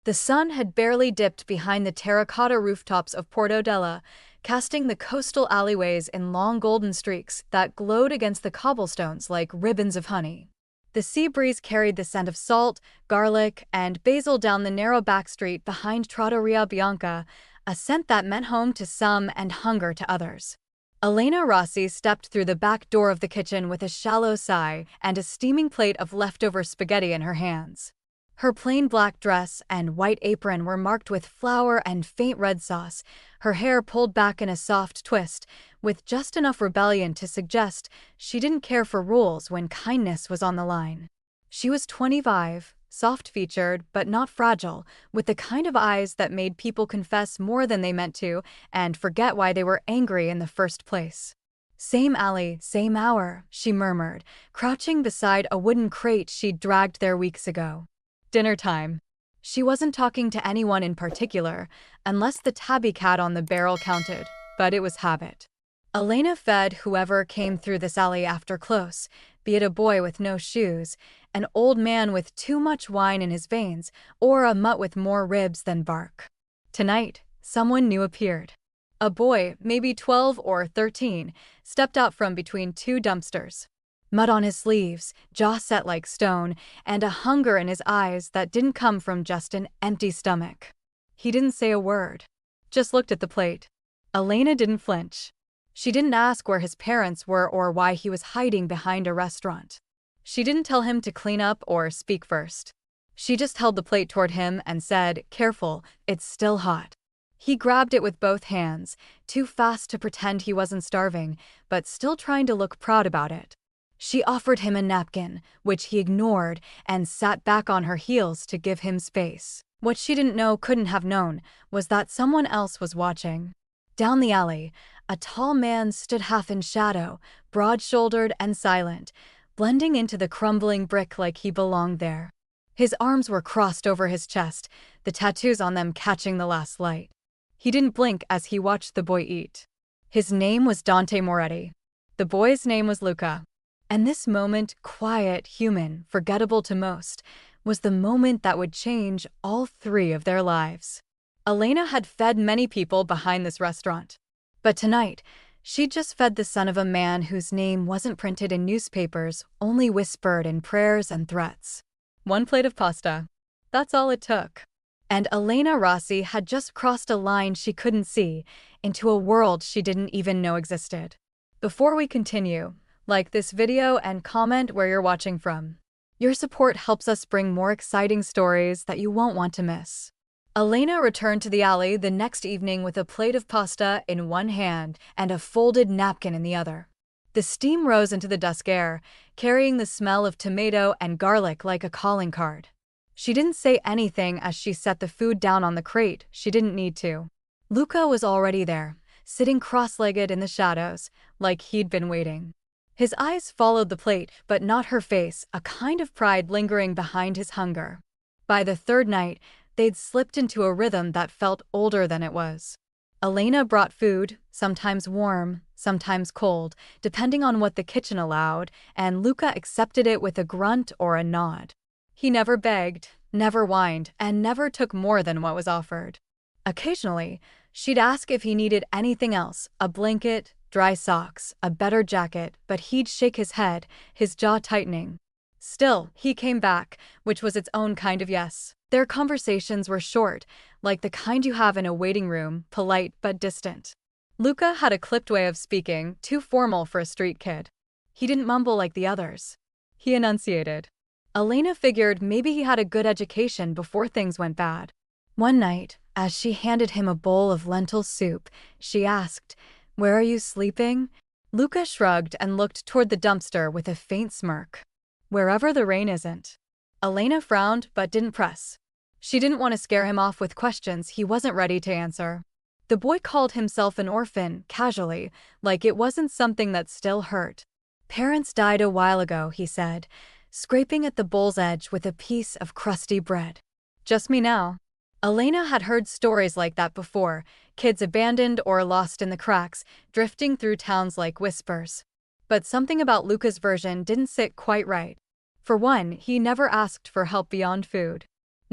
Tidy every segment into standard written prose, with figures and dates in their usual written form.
The sun had barely dipped behind the terracotta rooftops of Portodella, casting the coastal alleyways in long golden streaks that glowed against the cobblestones like ribbons of honey. The sea breeze carried the scent of salt, garlic, and basil down the narrow back street behind Trattoria Bianca, a scent that meant home to some and hunger to others. Elena Rossi stepped through the back door of the kitchen with a shallow sigh and a steaming plate of leftover spaghetti in her hands. Her plain black dress and white apron were marked with flour and faint red sauce, her hair pulled back in a soft twist, with just enough rebellion to suggest she didn't care for rules when kindness was on the line. She was 25, soft-featured but not fragile, with the kind of eyes that made people confess more than they meant to and forget why they were angry in the first place. "Same alley, same hour," she murmured, crouching beside a wooden crate she'd dragged there weeks ago. Dinner time. She wasn't talking to anyone in particular, unless the tabby cat on the barrel counted, but it was habit. Elena fed whoever came through this alley after close, be it a boy with no shoes, an old man with too much wine in his veins, or a mutt with more ribs than bark. Tonight, someone new appeared. A boy, maybe 12 or 13, stepped out from between two dumpsters. Mud on his sleeves, jaw set like stone, and a hunger in his eyes that didn't come from just an empty stomach. He didn't say a word, just looked at the plate. Elena didn't flinch. She didn't ask where his parents were or why he was hiding behind a restaurant. She didn't tell him to clean up or speak first. She just held the plate toward him and said, "Careful, it's still hot." He grabbed it with both hands, too fast to pretend he wasn't starving, but still trying to look proud about it. She offered him a napkin, which he ignored, and sat back on her heels to give him space. What she didn't know, couldn't have known, was that someone else was watching. Down the alley, a tall man stood half in shadow, broad-shouldered and silent, blending into the crumbling brick like he belonged there. His arms were crossed over his chest, the tattoos on them catching the last light. He didn't blink as he watched the boy eat. His name was Dante Moretti. The boy's name was Luca. And this moment, quiet, human, forgettable to most, was the moment that would change all three of their lives. Elena had fed many people behind this restaurant. But tonight, she'd just fed the son of a man whose name wasn't printed in newspapers, only whispered in prayers and threats. One plate of pasta. That's all it took. And Elena Rossi had just crossed a line she couldn't see, into a world she didn't even know existed. Before we continue, like this video and comment where you're watching from. Your support helps us bring more exciting stories that you won't want to miss. Elena returned to the alley the next evening with a plate of pasta in one hand and a folded napkin in the other. The steam rose into the dusk air, carrying the smell of tomato and garlic like a calling card. She didn't say anything as she set the food down on the crate. She didn't need to. Luca was already there, sitting cross-legged in the shadows, like he'd been waiting. His eyes followed the plate, but not her face, a kind of pride lingering behind his hunger. By the third night, they'd slipped into a rhythm that felt older than it was. Elena brought food, sometimes warm, sometimes cold, depending on what the kitchen allowed, and Luca accepted it with a grunt or a nod. He never begged, never whined, and never took more than what was offered. Occasionally, she'd ask if he needed anything else, a blanket, dry socks, a better jacket, but he'd shake his head, his jaw tightening. Still, he came back, which was its own kind of yes. Their conversations were short, like the kind you have in a waiting room, polite but distant. Luca had a clipped way of speaking, too formal for a street kid. He didn't mumble like the others. He enunciated. Elena figured maybe he had a good education before things went bad. One night, as she handed him a bowl of lentil soup, she asked, "Where are you sleeping?" Luca shrugged and looked toward the dumpster with a faint smirk. "Wherever the rain isn't." Elena frowned but didn't press. She didn't want to scare him off with questions he wasn't ready to answer. The boy called himself an orphan, casually, like it wasn't something that still hurt. "Parents died a while ago," he said, scraping at the bowl's edge with a piece of crusty bread. "Just me now." Elena had heard stories like that before, kids abandoned or lost in the cracks, drifting through towns like whispers. But something about Luca's version didn't sit quite right. For one, he never asked for help beyond food.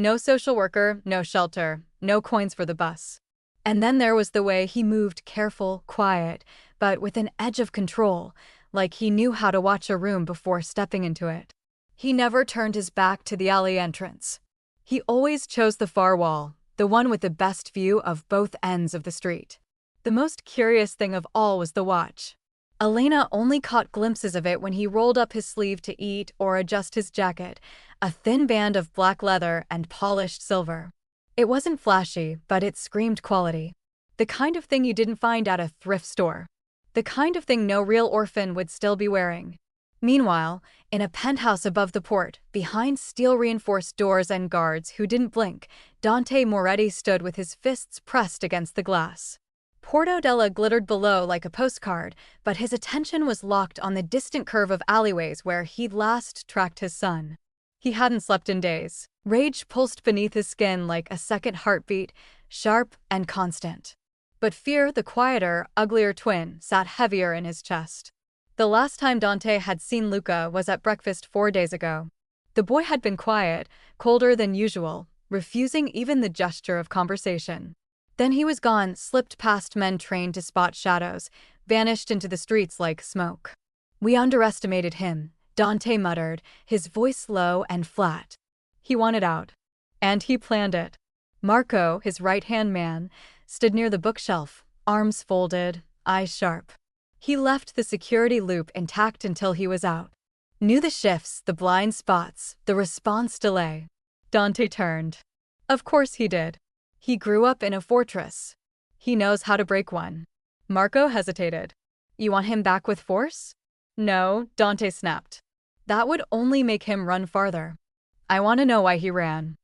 No social worker, no shelter, no coins for the bus. And then there was the way he moved, careful, quiet, but with an edge of control, like he knew how to watch a room before stepping into it. He never turned his back to the alley entrance. He always chose the far wall, the one with the best view of both ends of the street. The most curious thing of all was the watch. Elena only caught glimpses of it when he rolled up his sleeve to eat or adjust his jacket, a thin band of black leather and polished silver. It wasn't flashy, but it screamed quality. The kind of thing you didn't find at a thrift store. The kind of thing no real orphan would still be wearing. Meanwhile, in a penthouse above the port, behind steel-reinforced doors and guards who didn't blink, Dante Moretti stood with his fists pressed against the glass. Portodella glittered below like a postcard, but his attention was locked on the distant curve of alleyways where he'd last tracked his son. He hadn't slept in days. Rage pulsed beneath his skin like a second heartbeat, sharp and constant. But fear, the quieter, uglier twin, sat heavier in his chest. The last time Dante had seen Luca was at breakfast 4 days ago. The boy had been quiet, colder than usual, refusing even the gesture of conversation. Then he was gone, slipped past men trained to spot shadows, vanished into the streets like smoke. We underestimated him, Dante muttered, his voice low and flat. He wanted out. And he planned it. Marco, his right-hand man, stood near the bookshelf, arms folded, eyes sharp. He left the security loop intact until he was out. Knew the shifts, the blind spots, the response delay. Dante turned. Of course he did. He grew up in a fortress. He knows how to break one. Marco hesitated. You want him back with force? No, Dante snapped. That would only make him run farther. I want to know why he ran.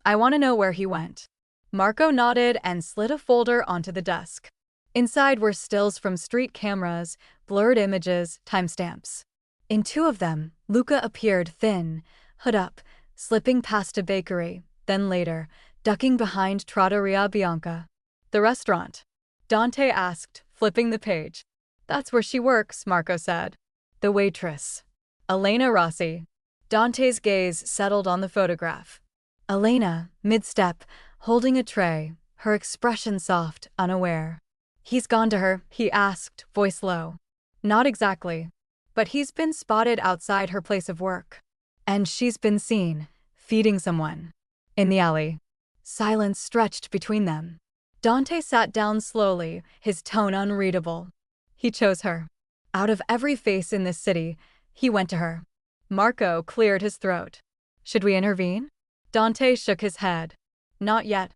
I want to know where he went. Marco nodded and slid a folder onto the desk. Inside were stills from street cameras, blurred images, timestamps. In 2 of them, Luca appeared thin, hood up, slipping past a bakery, then later, ducking behind Trattoria Bianca. The restaurant? Dante asked, flipping the page. That's where she works, Marco said. The waitress. Elena Rossi. Dante's gaze settled on the photograph. Elena, mid-step, holding a tray, her expression soft, unaware. He's gone to her, he asked, voice low. Not exactly. But he's been spotted outside her place of work. And she's been seen, feeding someone. In the alley. Silence stretched between them. Dante sat down slowly, his tone unreadable. He chose her. Out of every face in this city, he went to her. Marco cleared his throat. Should we intervene? Dante shook his head. Not yet.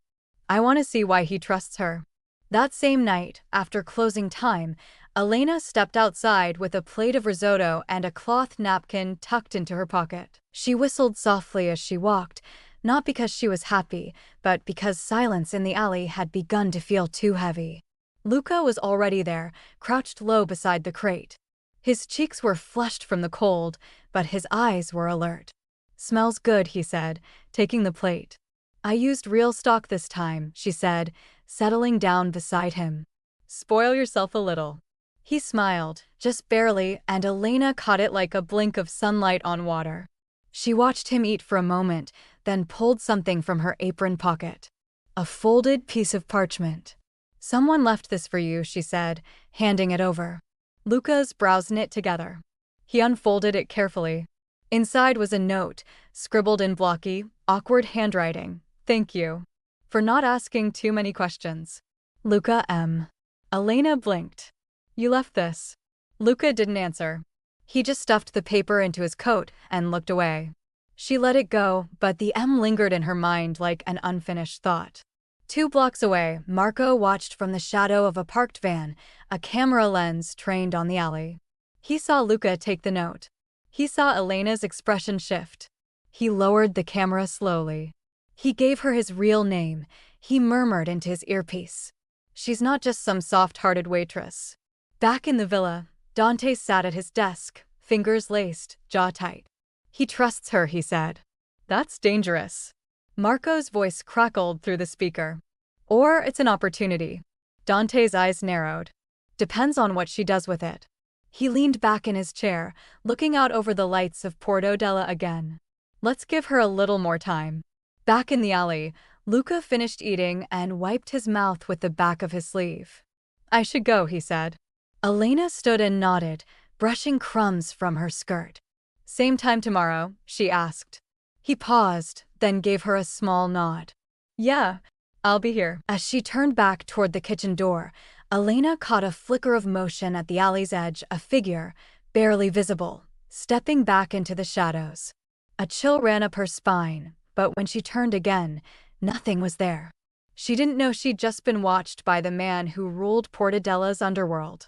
I want to see why he trusts her. That same night, after closing time, Elena stepped outside with a plate of risotto and a cloth napkin tucked into her pocket. She whistled softly as she walked, not because she was happy, but because silence in the alley had begun to feel too heavy. Luca was already there, crouched low beside the crate. His cheeks were flushed from the cold, but his eyes were alert. Smells good, he said, taking the plate. I used real stock this time, she said, settling down beside him. Spoil yourself a little. He smiled, just barely, and Elena caught it like a blink of sunlight on water. She watched him eat for a moment, then pulled something from her apron pocket. A folded piece of parchment. Someone left this for you, she said, handing it over. Luca's brows knit together. He unfolded it carefully. Inside was a note, scribbled in blocky, awkward handwriting. Thank you. For not asking too many questions. Luca M. Elena blinked. You left this. Luca didn't answer. He just stuffed the paper into his coat and looked away. She let it go, but the M lingered in her mind like an unfinished thought. 2 blocks away, Marco watched from the shadow of a parked van, a camera lens trained on the alley. He saw Luca take the note. He saw Elena's expression shift. He lowered the camera slowly. He gave her his real name. He murmured into his earpiece. She's not just some soft-hearted waitress. Back in the villa, Dante sat at his desk, fingers laced, jaw tight. He trusts her, he said. That's dangerous. Marco's voice crackled through the speaker. Or it's an opportunity. Dante's eyes narrowed. Depends on what she does with it. He leaned back in his chair, looking out over the lights of Portodella again. Let's give her a little more time. Back in the alley, Luca finished eating and wiped his mouth with the back of his sleeve. "I should go," he said. Elena stood and nodded, brushing crumbs from her skirt. "Same time tomorrow?" she asked. He paused, then gave her a small nod. "Yeah, I'll be here." As she turned back toward the kitchen door, Elena caught a flicker of motion at the alley's edge, a figure, barely visible, stepping back into the shadows. A chill ran up her spine, but when she turned again, nothing was there. She didn't know she'd just been watched by the man who ruled Portodella's underworld.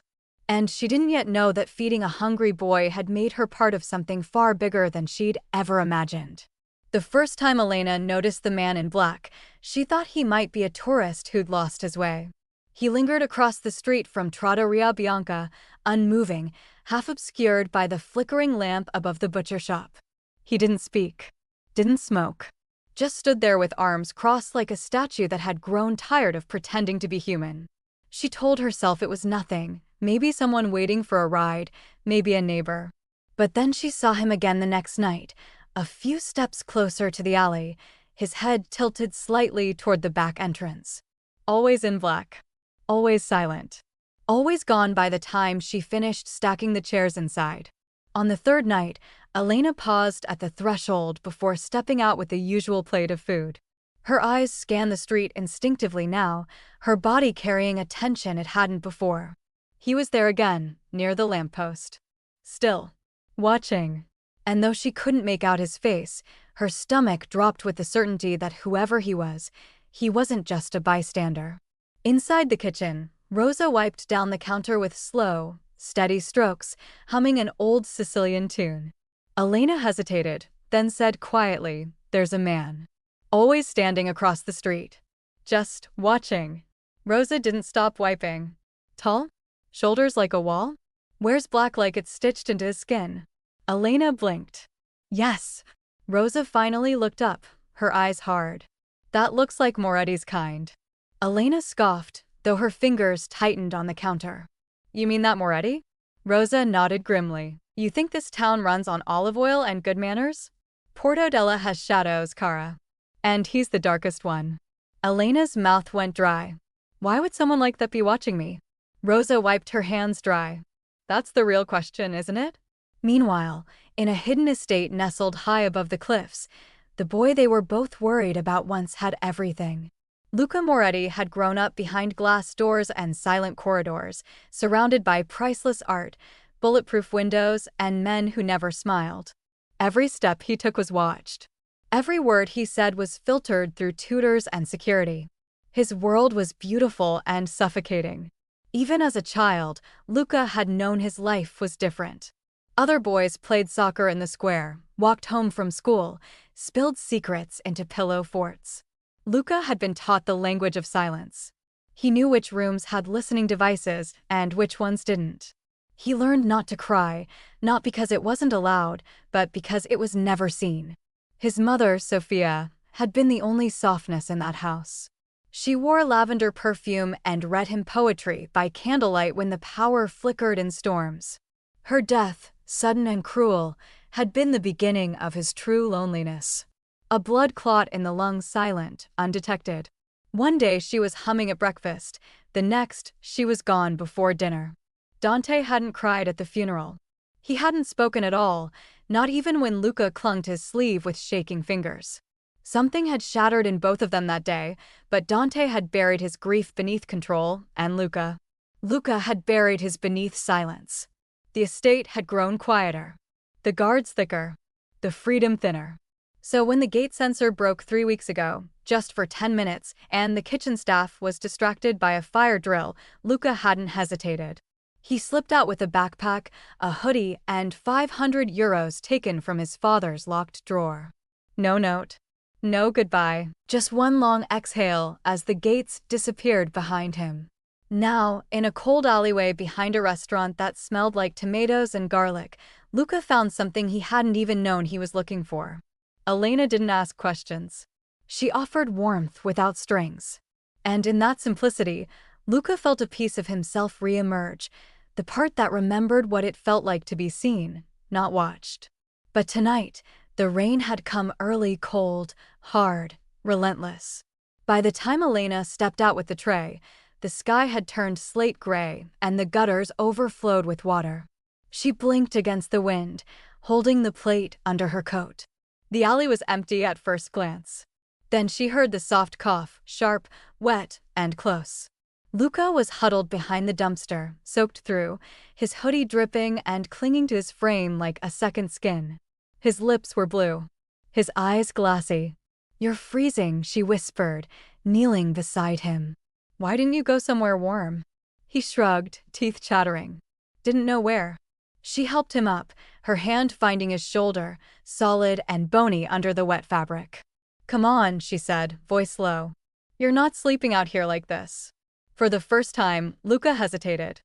And she didn't yet know that feeding a hungry boy had made her part of something far bigger than she'd ever imagined. The first time Elena noticed the man in black, she thought he might be a tourist who'd lost his way. He lingered across the street from Trattoria Bianca, unmoving, half obscured by the flickering lamp above the butcher shop. He didn't speak, didn't smoke, just stood there with arms crossed like a statue that had grown tired of pretending to be human. She told herself it was nothing, maybe someone waiting for a ride, maybe a neighbor. But then she saw him again the next night, a few steps closer to the alley, his head tilted slightly toward the back entrance. Always in black. Always silent. Always gone by the time she finished stacking the chairs inside. On the third night, Elena paused at the threshold before stepping out with the usual plate of food. Her eyes scanned the street instinctively now, her body carrying a tension it hadn't before. He was there again, near the lamppost. Still. Watching. And though she couldn't make out his face, her stomach dropped with the certainty that whoever he wasn't just a bystander. Inside the kitchen, Rosa wiped down the counter with slow, steady strokes, humming an old Sicilian tune. Elena hesitated, then said quietly, "There's a man. Always standing across the street. Just watching." Rosa didn't stop wiping. "Tall? Shoulders like a wall? Wears black like it's stitched into his skin." Elena blinked. "Yes." Rosa finally looked up, her eyes hard. "That looks like Moretti's kind." Elena scoffed, though her fingers tightened on the counter. "You mean that Moretti?" Rosa nodded grimly. "You think this town runs on olive oil and good manners? Portodella has shadows, Cara. And he's the darkest one." Elena's mouth went dry. "Why would someone like that be watching me?" Rosa wiped her hands dry. "That's the real question, isn't it?" Meanwhile, in a hidden estate nestled high above the cliffs, the boy they were both worried about once had everything. Luca Moretti had grown up behind glass doors and silent corridors, surrounded by priceless art, bulletproof windows, and men who never smiled. Every step he took was watched. Every word he said was filtered through tutors and security. His world was beautiful and suffocating. Even as a child, Luca had known his life was different. Other boys played soccer in the square, walked home from school, spilled secrets into pillow forts. Luca had been taught the language of silence. He knew which rooms had listening devices and which ones didn't. He learned not to cry, not because it wasn't allowed, but because it was never seen. His mother, Sophia, had been the only softness in that house. She wore lavender perfume and read him poetry by candlelight when the power flickered in storms. Her death, sudden and cruel, had been the beginning of his true loneliness. A blood clot in the lungs, silent, undetected. One day she was humming at breakfast, the next she was gone before dinner. Dante hadn't cried at the funeral. He hadn't spoken at all, not even when Luca clung to his sleeve with shaking fingers. Something had shattered in both of them that day, but Dante had buried his grief beneath control, and Luca had buried his beneath silence. The estate had grown quieter. The guards thicker. The freedom thinner. So when the gate sensor broke 3 weeks ago, just for 10 minutes, and the kitchen staff was distracted by a fire drill, Luca hadn't hesitated. He slipped out with a backpack, a hoodie, and €500 taken from his father's locked drawer. No note. No goodbye. Just one long exhale as the gates disappeared behind him. Now, in a cold alleyway behind a restaurant that smelled like tomatoes and garlic, Luca found something he hadn't even known he was looking for. Elena didn't ask questions. She offered warmth without strings. And in that simplicity, Luca felt a piece of himself re-emerge, the part that remembered what it felt like to be seen, not watched. But tonight, the rain had come early, cold, hard, relentless. By the time Elena stepped out with the tray, the sky had turned slate gray and the gutters overflowed with water. She blinked against the wind, holding the plate under her coat. The alley was empty at first glance. Then she heard the soft cough, sharp, wet, and close. Luca was huddled behind the dumpster, soaked through, his hoodie dripping and clinging to his frame like a second skin. His lips were blue, his eyes glassy. "You're freezing," she whispered, kneeling beside him. "Why didn't you go somewhere warm?" He shrugged, teeth chattering. Didn't know where. She helped him up, her hand finding his shoulder, solid and bony under the wet fabric. "Come on," she said, voice low. "You're not sleeping out here like this." For the first time, Luca hesitated.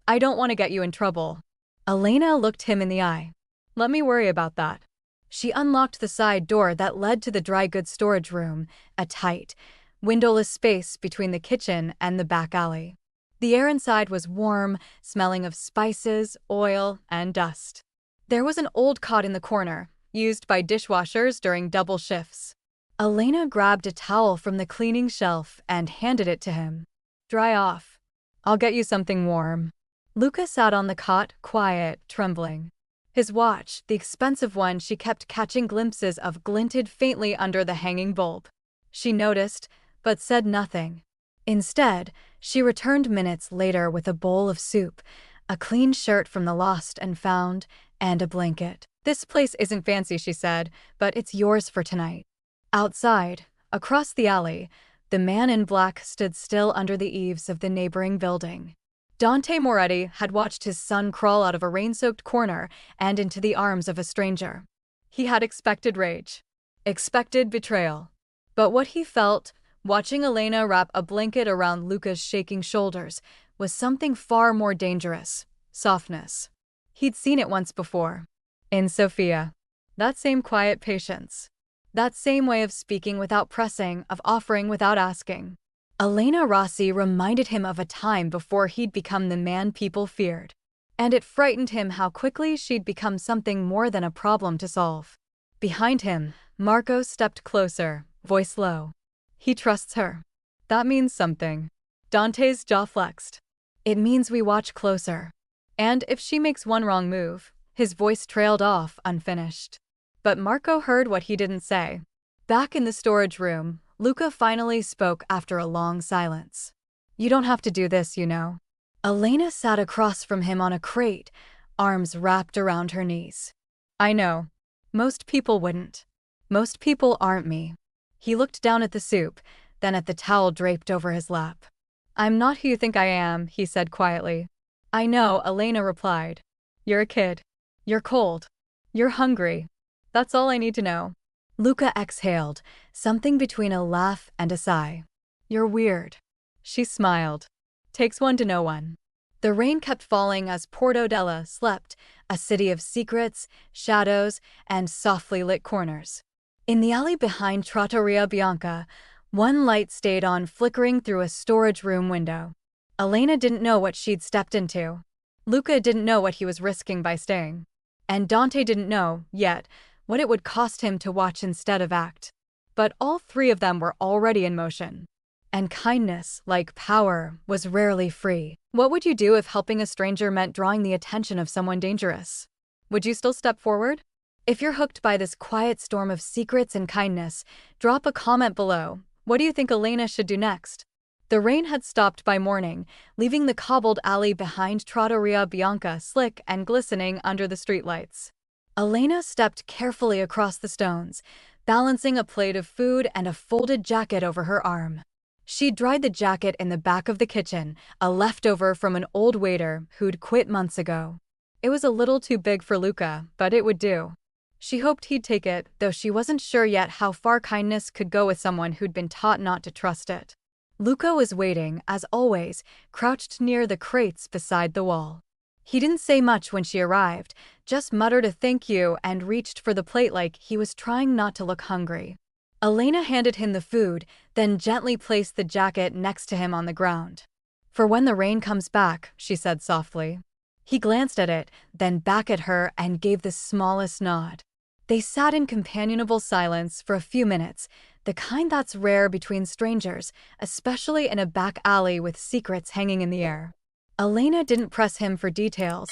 "I don't want to get you in trouble." Elena looked him in the eye. "Let me worry about that." She unlocked the side door that led to the dry goods storage room, a tight, windowless space between the kitchen and the back alley. The air inside was warm, smelling of spices, oil, and dust. There was an old cot in the corner, used by dishwashers during double shifts. Elena grabbed a towel from the cleaning shelf and handed it to him. "Dry off. I'll get you something warm." Luca sat on the cot, quiet, trembling. His watch, the expensive one she kept catching glimpses of, glinted faintly under the hanging bulb. She noticed, but said nothing. Instead, she returned minutes later with a bowl of soup, a clean shirt from the lost and found, and a blanket. "This place isn't fancy," she said, "but it's yours for tonight." Outside, across the alley, the man in black stood still under the eaves of the neighboring building. Dante Moretti had watched his son crawl out of a rain-soaked corner and into the arms of a stranger. He had expected rage, expected betrayal. But what he felt, watching Elena wrap a blanket around Luca's shaking shoulders, was something far more dangerous: softness. He'd seen it once before. In Sofia. That same quiet patience. That same way of speaking without pressing, of offering without asking. Elena Rossi reminded him of a time before he'd become the man people feared. And it frightened him how quickly she'd become something more than a problem to solve. Behind him, Marco stepped closer, voice low. "He trusts her. That means something." Dante's jaw flexed. "It means we watch closer. And if she makes one wrong move," his voice trailed off, unfinished. But Marco heard what he didn't say. Back in the storage room, Luca finally spoke after a long silence. "You don't have to do this, you know." Elena sat across from him on a crate, arms wrapped around her knees. "I know. Most people wouldn't. Most people aren't me." He looked down at the soup, then at the towel draped over his lap. "I'm not who you think I am," he said quietly. "I know," Elena replied. "You're a kid. You're cold. You're hungry. That's all I need to know." Luca exhaled, something between a laugh and a sigh. "You're weird." She smiled. "Takes one to know one." The rain kept falling as Portodella slept, a city of secrets, shadows, and softly lit corners. In the alley behind Trattoria Bianca, one light stayed on, flickering through a storage room window. Elena didn't know what she'd stepped into. Luca didn't know what he was risking by staying. And Dante didn't know, yet, what it would cost him to watch instead of act. But all three of them were already in motion. And kindness, like power, was rarely free. What would you do if helping a stranger meant drawing the attention of someone dangerous? Would you still step forward? If you're hooked by this quiet storm of secrets and kindness, drop a comment below. What do you think Elena should do next? The rain had stopped by morning, leaving the cobbled alley behind Trattoria Bianca slick and glistening under the streetlights. Elena stepped carefully across the stones, balancing a plate of food and a folded jacket over her arm. She'd dried the jacket in the back of the kitchen, a leftover from an old waiter who'd quit months ago. It was a little too big for Luca, but it would do. She hoped he'd take it, though she wasn't sure yet how far kindness could go with someone who'd been taught not to trust it. Luca was waiting, as always, crouched near the crates beside the wall. He didn't say much when she arrived, just muttered a thank you and reached for the plate like he was trying not to look hungry. Elena handed him the food, then gently placed the jacket next to him on the ground. "For when the rain comes back," she said softly. He glanced at it, then back at her and gave the smallest nod. They sat in companionable silence for a few minutes, the kind that's rare between strangers, especially in a back alley with secrets hanging in the air. Elena didn't press him for details,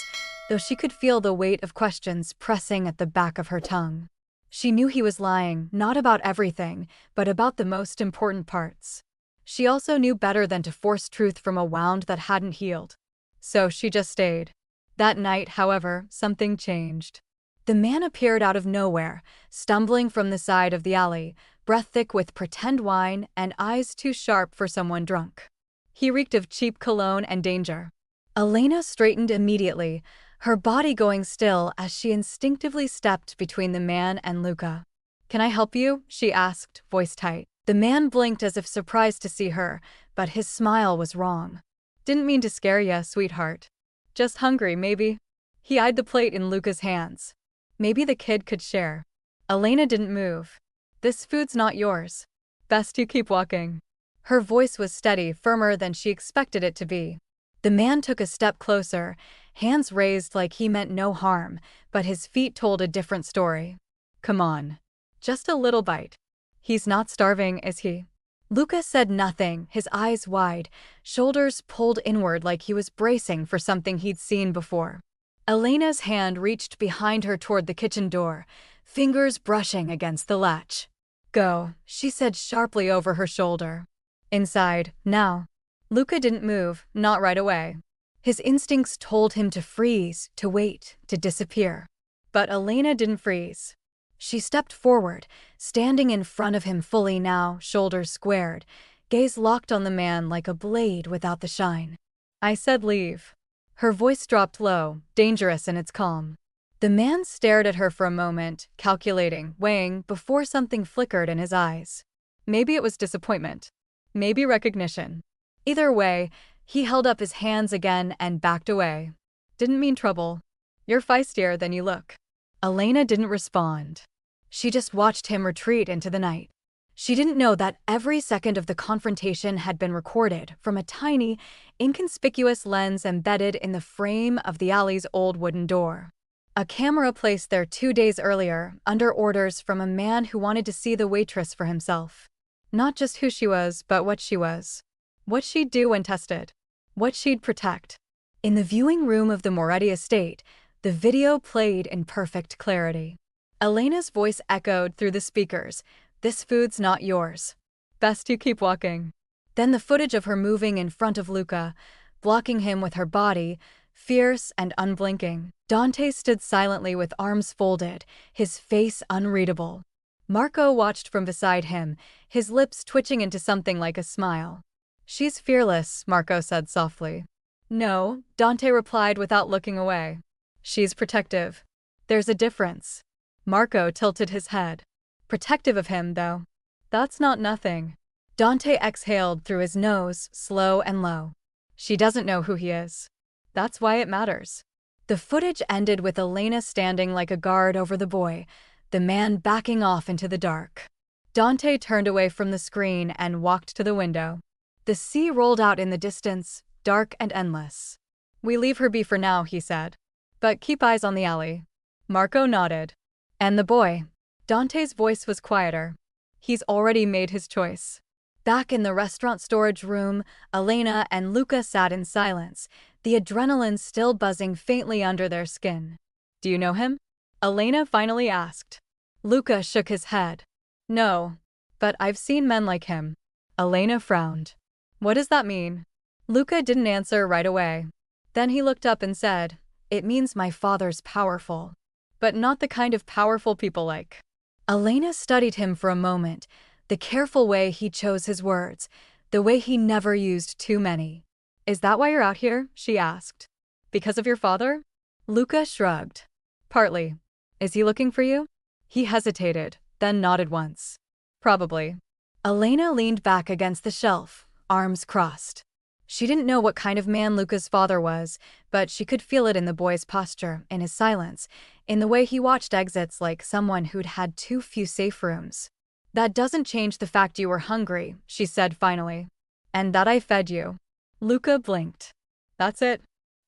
though she could feel the weight of questions pressing at the back of her tongue. She knew he was lying, not about everything, but about the most important parts. She also knew better than to force truth from a wound that hadn't healed. So she just stayed. That night, however, something changed. The man appeared out of nowhere, stumbling from the side of the alley, breath thick with pretend wine and eyes too sharp for someone drunk. He reeked of cheap cologne and danger. Elena straightened immediately, her body going still as she instinctively stepped between the man and Luca. "Can I help you?" she asked, voice tight. The man blinked as if surprised to see her, but his smile was wrong. "Didn't mean to scare ya, sweetheart. Just hungry, maybe?" He eyed the plate in Luca's hands. "Maybe the kid could share." Elena didn't move. "This food's not yours. Best you keep walking." Her voice was steady, firmer than she expected it to be. The man took a step closer, hands raised like he meant no harm, but his feet told a different story. "Come on. Just a little bite. He's not starving, is he?" Luca said nothing, his eyes wide, shoulders pulled inward like he was bracing for something he'd seen before. Elena's hand reached behind her toward the kitchen door, fingers brushing against the latch. "Go," she said sharply over her shoulder. "Inside, now." Luca didn't move, not right away. His instincts told him to freeze, to wait, to disappear. But Elena didn't freeze. She stepped forward, standing in front of him fully now, shoulders squared, gaze locked on the man like a blade without the shine. "I said leave." Her voice dropped low, dangerous in its calm. The man stared at her for a moment, calculating, weighing, before something flickered in his eyes. Maybe it was disappointment. Maybe recognition. Either way, he held up his hands again and backed away. "Didn't mean trouble. You're feistier than you look." Elena didn't respond. She just watched him retreat into the night. She didn't know that every second of the confrontation had been recorded from a tiny, inconspicuous lens embedded in the frame of the alley's old wooden door. A camera placed there 2 days earlier, under orders from a man who wanted to see the waitress for himself. Not just who she was, but what she was. What she'd do when tested. What she'd protect. In the viewing room of the Moretti estate, the video played in perfect clarity. Elena's voice echoed through the speakers. "This food's not yours. Best you keep walking." Then the footage of her moving in front of Luca, blocking him with her body, fierce and unblinking. Dante stood silently with arms folded, his face unreadable. Marco watched from beside him, his lips twitching into something like a smile. "She's fearless," Marco said softly. "No," Dante replied without looking away. "She's protective. There's a difference." Marco tilted his head. "Protective of him, though. That's not nothing." Dante exhaled through his nose, slow and low. "She doesn't know who he is. That's why it matters." The footage ended with Elena standing like a guard over the boy, the man backing off into the dark. Dante turned away from the screen and walked to the window. The sea rolled out in the distance, dark and endless. "We leave her be for now," he said. "But keep eyes on the alley." Marco nodded. "And the boy?" Dante's voice was quieter. "He's already made his choice." Back in the restaurant storage room, Elena and Luca sat in silence, the adrenaline still buzzing faintly under their skin. "Do you know him?" Elena finally asked. Luca shook his head. "No, but I've seen men like him." Elena frowned. "What does that mean?" Luca didn't answer right away. Then he looked up and said, "It means my father's powerful. But not the kind of powerful people like." Elena studied him for a moment, the careful way he chose his words, the way he never used too many. "Is that why you're out here?" she asked. "Because of your father?" Luca shrugged. "Partly. Is he looking for you?" He hesitated, then nodded once. "Probably." Elena leaned back against the shelf, arms crossed. She didn't know what kind of man Luca's father was, but she could feel it in the boy's posture, in his silence, in the way he watched exits like someone who'd had too few safe rooms. "That doesn't change the fact you were hungry," she said finally. "And that I fed you." Luca blinked. "That's it.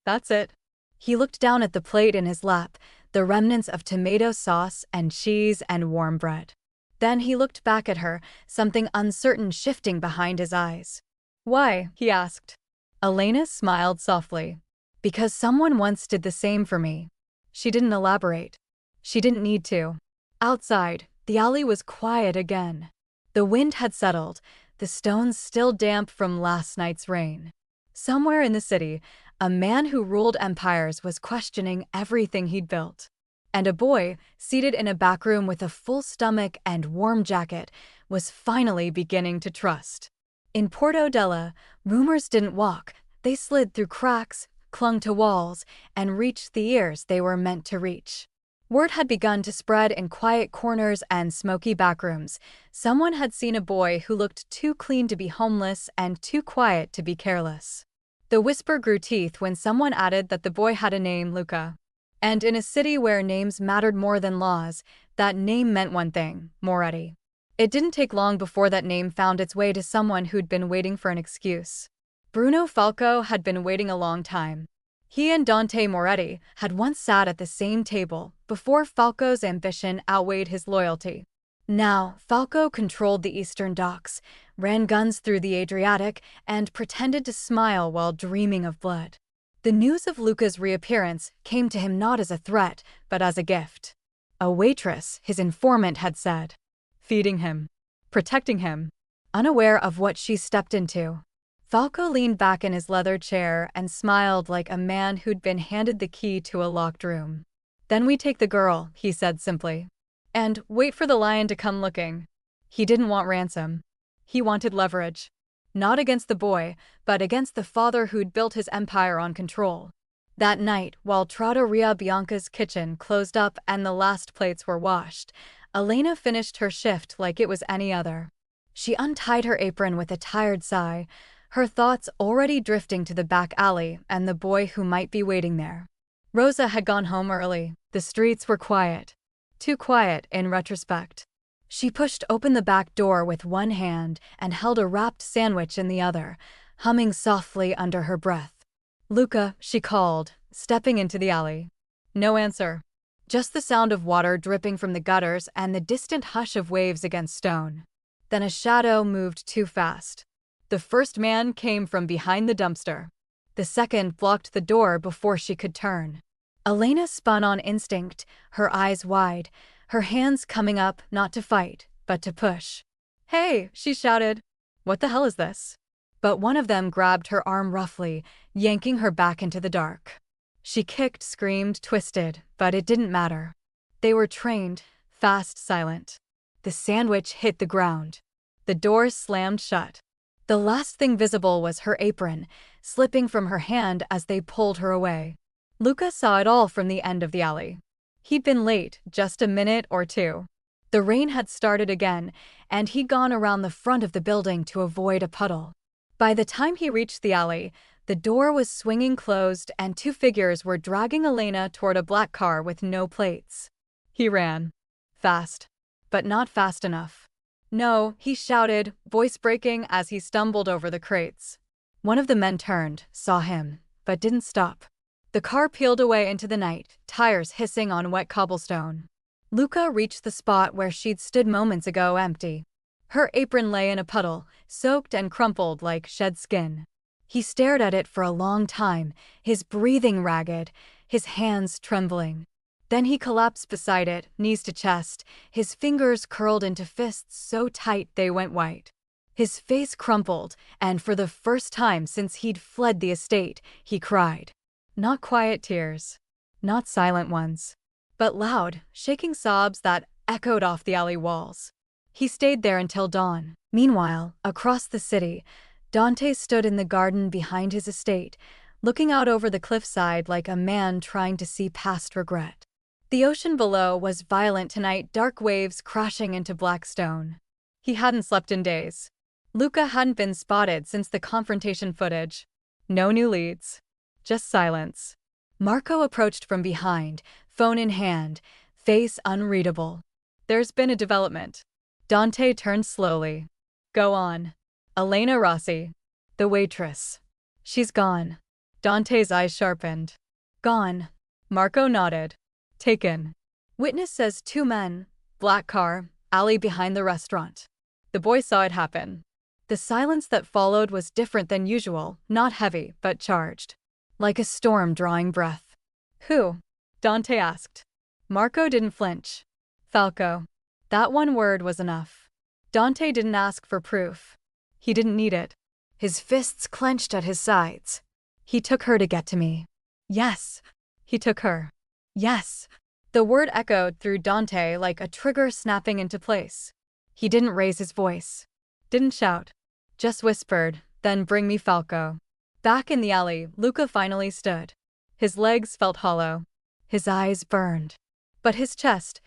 That's it." He looked down at the plate in his lap, the remnants of tomato sauce and cheese and warm bread. Then he looked back at her, something uncertain shifting behind his eyes. "Why?" he asked. Elena smiled softly. "Because someone once did the same for me." She didn't elaborate. She didn't need to. Outside, the alley was quiet again. The wind had settled, the stones still damp from last night's rain. Somewhere in the city, a man who ruled empires was questioning everything he'd built. And a boy, seated in a back room with a full stomach and warm jacket, was finally beginning to trust. In Portodella, rumors didn't walk. They slid through cracks, clung to walls, and reached the ears they were meant to reach. Word had begun to spread in quiet corners and smoky backrooms. Someone had seen a boy who looked too clean to be homeless and too quiet to be careless. The whisper grew teeth when someone added that the boy had a name, Luca. And in a city where names mattered more than laws, that name meant one thing: Moretti. It didn't take long before that name found its way to someone who'd been waiting for an excuse. Bruno Falco had been waiting a long time. He and Dante Moretti had once sat at the same table, before Falco's ambition outweighed his loyalty. Now, Falco controlled the eastern docks, ran guns through the Adriatic, and pretended to smile while dreaming of blood. The news of Luca's reappearance came to him not as a threat, but as a gift. A waitress, his informant had said. Feeding him. Protecting him. Unaware of what she stepped into. Falco leaned back in his leather chair and smiled like a man who'd been handed the key to a locked room. "Then we take the girl," he said simply. "And wait for the lion to come looking." He didn't want ransom. He wanted leverage. Not against the boy, but against the father who'd built his empire on control. That night, while Trattoria Bianca's kitchen closed up and the last plates were washed, Elena finished her shift like it was any other. She untied her apron with a tired sigh, her thoughts already drifting to the back alley and the boy who might be waiting there. Rosa had gone home early. The streets were quiet. Too quiet, in retrospect. She pushed open the back door with one hand and held a wrapped sandwich in the other, humming softly under her breath. "Luca," she called, stepping into the alley. No answer. Just the sound of water dripping from the gutters and the distant hush of waves against stone. Then a shadow moved too fast. The first man came from behind the dumpster. The second blocked the door before she could turn. Elena spun on instinct, her eyes wide, her hands coming up not to fight, but to push. "Hey!" she shouted. "What the hell is this?" But one of them grabbed her arm roughly, yanking her back into the dark. She kicked, screamed, twisted, but it didn't matter. They were trained, fast, silent. The sandwich hit the ground. The door slammed shut. The last thing visible was her apron, slipping from her hand as they pulled her away. Luca saw it all from the end of the alley. He'd been late, just a minute or two. The rain had started again, and he'd gone around the front of the building to avoid a puddle. By the time he reached the alley, the door was swinging closed and two figures were dragging Elena toward a black car with no plates. He ran. Fast. But not fast enough. "No," he shouted, voice breaking as he stumbled over the crates. One of the men turned, saw him, but didn't stop. The car peeled away into the night, tires hissing on wet cobblestone. Luca reached the spot where she'd stood moments ago, empty. Her apron lay in a puddle, soaked and crumpled like shed skin. He stared at it for a long time, his breathing ragged, his hands trembling. Then he collapsed beside it, knees to chest, his fingers curled into fists so tight they went white. His face crumpled, and for the first time since he'd fled the estate, he cried. Not quiet tears. Not silent ones. But loud, shaking sobs that echoed off the alley walls. He stayed there until dawn. Meanwhile, across the city, Dante stood in the garden behind his estate, looking out over the cliffside like a man trying to see past regret. The ocean below was violent tonight, dark waves crashing into black stone. He hadn't slept in days. Luca hadn't been spotted since the confrontation footage. No new leads. Just silence. Marco approached from behind, phone in hand, face unreadable. "There's been a development." Dante turned slowly. "Go on." "Elena Rossi. The waitress. She's gone." Dante's eyes sharpened. "Gone." Marco nodded. "Taken." "Witness says two men. Black car. alley behind the restaurant. The boy saw it happen. The silence that followed was different than usual, not heavy, but charged. Like a storm drawing breath. Who? Dante asked. Marco didn't flinch. Falco. That one word was enough. Dante didn't ask for proof. He didn't need it. His fists clenched at his sides. He took her to get to me. Yes. He took her. Yes. The word echoed through Dante like a trigger snapping into place. He didn't raise his voice. Didn't shout. Just whispered, then bring me Falco. Back in the alley, Luca finally stood. His legs felt hollow. His eyes burned. But his chest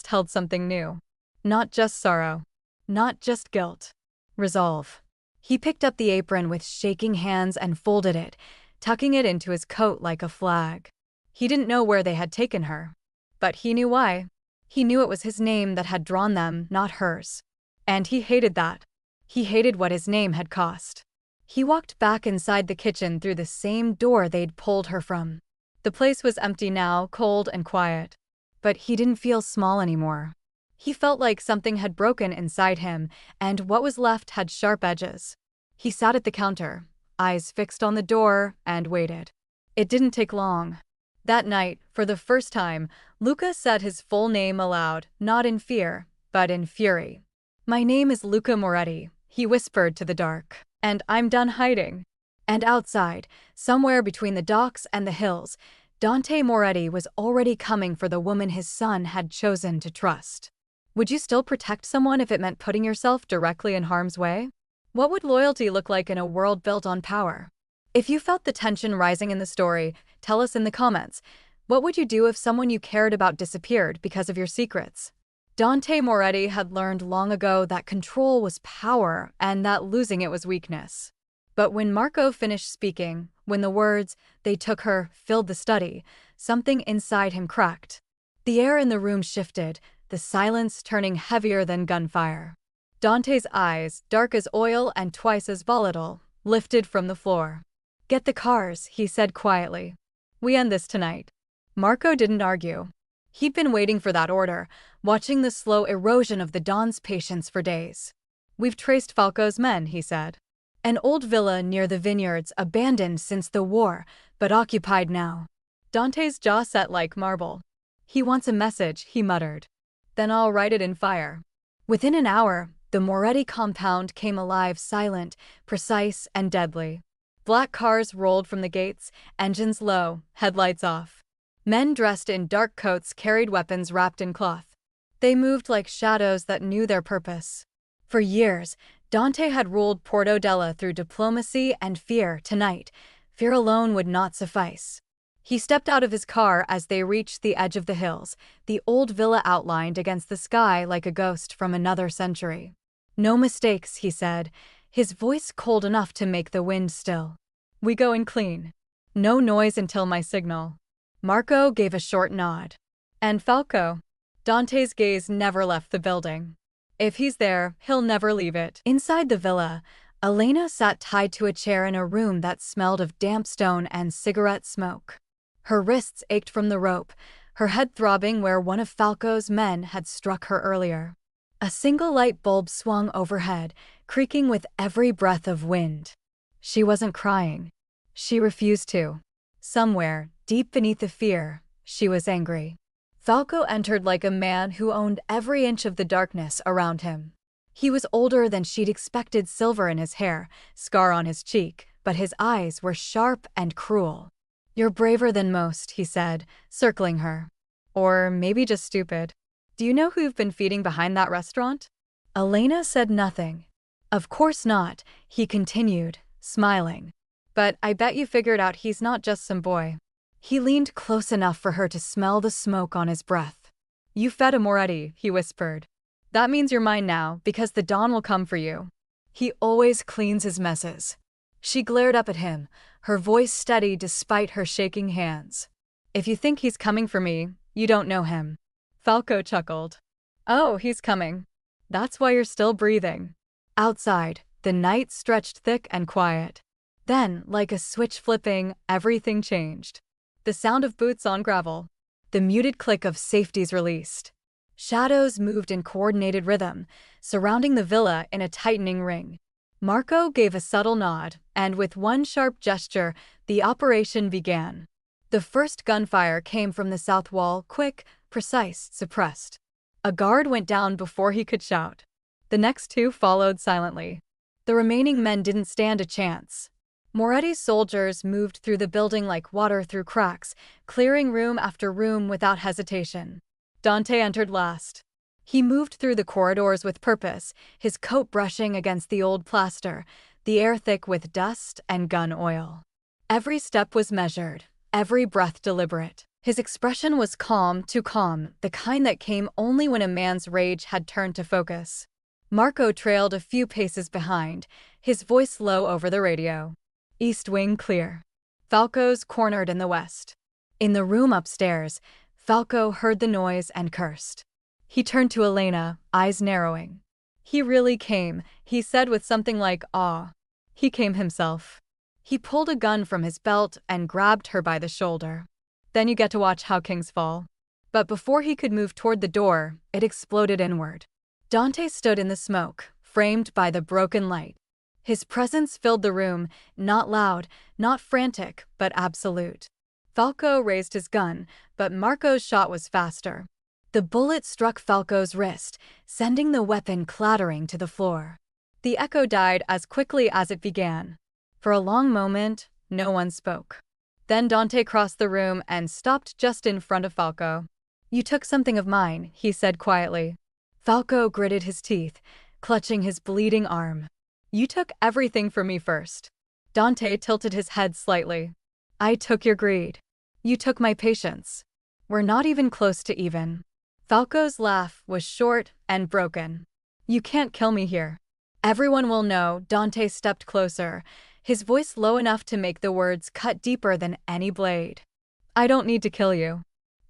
held something new. Not just sorrow. Not just guilt. Resolve. He picked up the apron with shaking hands and folded it, tucking it into his coat like a flag. He didn't know where they had taken her. But he knew why. He knew it was his name that had drawn them, not hers. And he hated that. He hated what his name had cost. He walked back inside the kitchen through the same door they'd pulled her from. The place was empty now, cold and quiet. But he didn't feel small anymore. He felt like something had broken inside him, and what was left had sharp edges. He sat at the counter, eyes fixed on the door, and waited. It didn't take long. That night, for the first time, Luca said his full name aloud, not in fear, but in fury. My name is Luca Moretti, he whispered to the dark, and I'm done hiding. And outside, somewhere between the docks and the hills, Dante Moretti was already coming for the woman his son had chosen to trust. Would you still protect someone if it meant putting yourself directly in harm's way? What would loyalty look like in a world built on power? If you felt the tension rising in the story, tell us in the comments. What would you do if someone you cared about disappeared because of your secrets? Dante Moretti had learned long ago that control was power and that losing it was weakness. But when Marco finished speaking, when the words, "they took her," filled the study, something inside him cracked. The air in the room shifted, the silence turning heavier than gunfire. Dante's eyes, dark as oil and twice as volatile, lifted from the floor. Get the cars, he said quietly. We end this tonight. Marco didn't argue. He'd been waiting for that order, watching the slow erosion of the Don's patience for days. We've traced Falco's men, he said. An old villa near the vineyards, abandoned since the war, but occupied now. Dante's jaw set like marble. He wants a message, he muttered. Then I'll write it in fire. Within an hour, the Moretti compound came alive, silent, precise, and deadly. Black cars rolled from the gates, engines low, headlights off. Men dressed in dark coats carried weapons wrapped in cloth. They moved like shadows that knew their purpose. For years, Dante had ruled Portodella through diplomacy and fear. Tonight, fear alone would not suffice. He stepped out of his car as they reached the edge of the hills, the old villa outlined against the sky like a ghost from another century. No mistakes, he said, his voice cold enough to make the wind still. We go in clean. No noise until my signal. Marco gave a short nod. And Falco? Dante's gaze never left the building. If he's there, he'll never leave it. Inside the villa, Elena sat tied to a chair in a room that smelled of damp stone and cigarette smoke. Her wrists ached from the rope, her head throbbing where one of Falco's men had struck her earlier. A single light bulb swung overhead, creaking with every breath of wind. She wasn't crying. She refused to. Somewhere, deep beneath the fear, she was angry. Falco entered like a man who owned every inch of the darkness around him. He was older than she'd expected, silver in his hair, scar on his cheek, but his eyes were sharp and cruel. You're braver than most, he said, circling her. Or maybe just stupid. Do you know who you've been feeding behind that restaurant? Elena said nothing. Of course not, he continued, smiling. But I bet you figured out he's not just some boy. He leaned close enough for her to smell the smoke on his breath. You fed a Moretti, he whispered. That means you're mine now, because the Don will come for you. He always cleans his messes. She glared up at him, her voice steady despite her shaking hands. If you think he's coming for me, you don't know him. Falco chuckled. Oh, he's coming. That's why you're still breathing. Outside, the night stretched thick and quiet. Then, like a switch flipping, everything changed. The sound of boots on gravel. The muted click of safeties released. Shadows moved in coordinated rhythm, surrounding the villa in a tightening ring. Marco gave a subtle nod, and with one sharp gesture, the operation began. The first gunfire came from the south wall, quick, precise, suppressed. A guard went down before he could shout. The next two followed silently. The remaining men didn't stand a chance. Moretti's soldiers moved through the building like water through cracks, clearing room after room without hesitation. Dante entered last. He moved through the corridors with purpose, his coat brushing against the old plaster, the air thick with dust and gun oil. Every step was measured, every breath deliberate. His expression was calm, too calm, the kind that came only when a man's rage had turned to focus. Marco trailed a few paces behind, his voice low over the radio. East wing clear. Falco's cornered in the west. In the room upstairs, Falco heard the noise and cursed. He turned to Elena, eyes narrowing. He really came, he said with something like awe. He came himself. He pulled a gun from his belt and grabbed her by the shoulder. Then you get to watch how kings fall. But before he could move toward the door, it exploded inward. Dante stood in the smoke, framed by the broken light. His presence filled the room, not loud, not frantic, but absolute. Falco raised his gun, but Marco's shot was faster. The bullet struck Falco's wrist, sending the weapon clattering to the floor. The echo died as quickly as it began. For a long moment, no one spoke. Then Dante crossed the room and stopped just in front of Falco. "You took something of mine," he said quietly. Falco gritted his teeth, clutching his bleeding arm. "You took everything from me first." Dante tilted his head slightly. "I took your greed. You took my patience. We're not even close to even." Falco's laugh was short and broken. "You can't kill me here. Everyone will know." Dante stepped closer, his voice low enough to make the words cut deeper than any blade. "I don't need to kill you.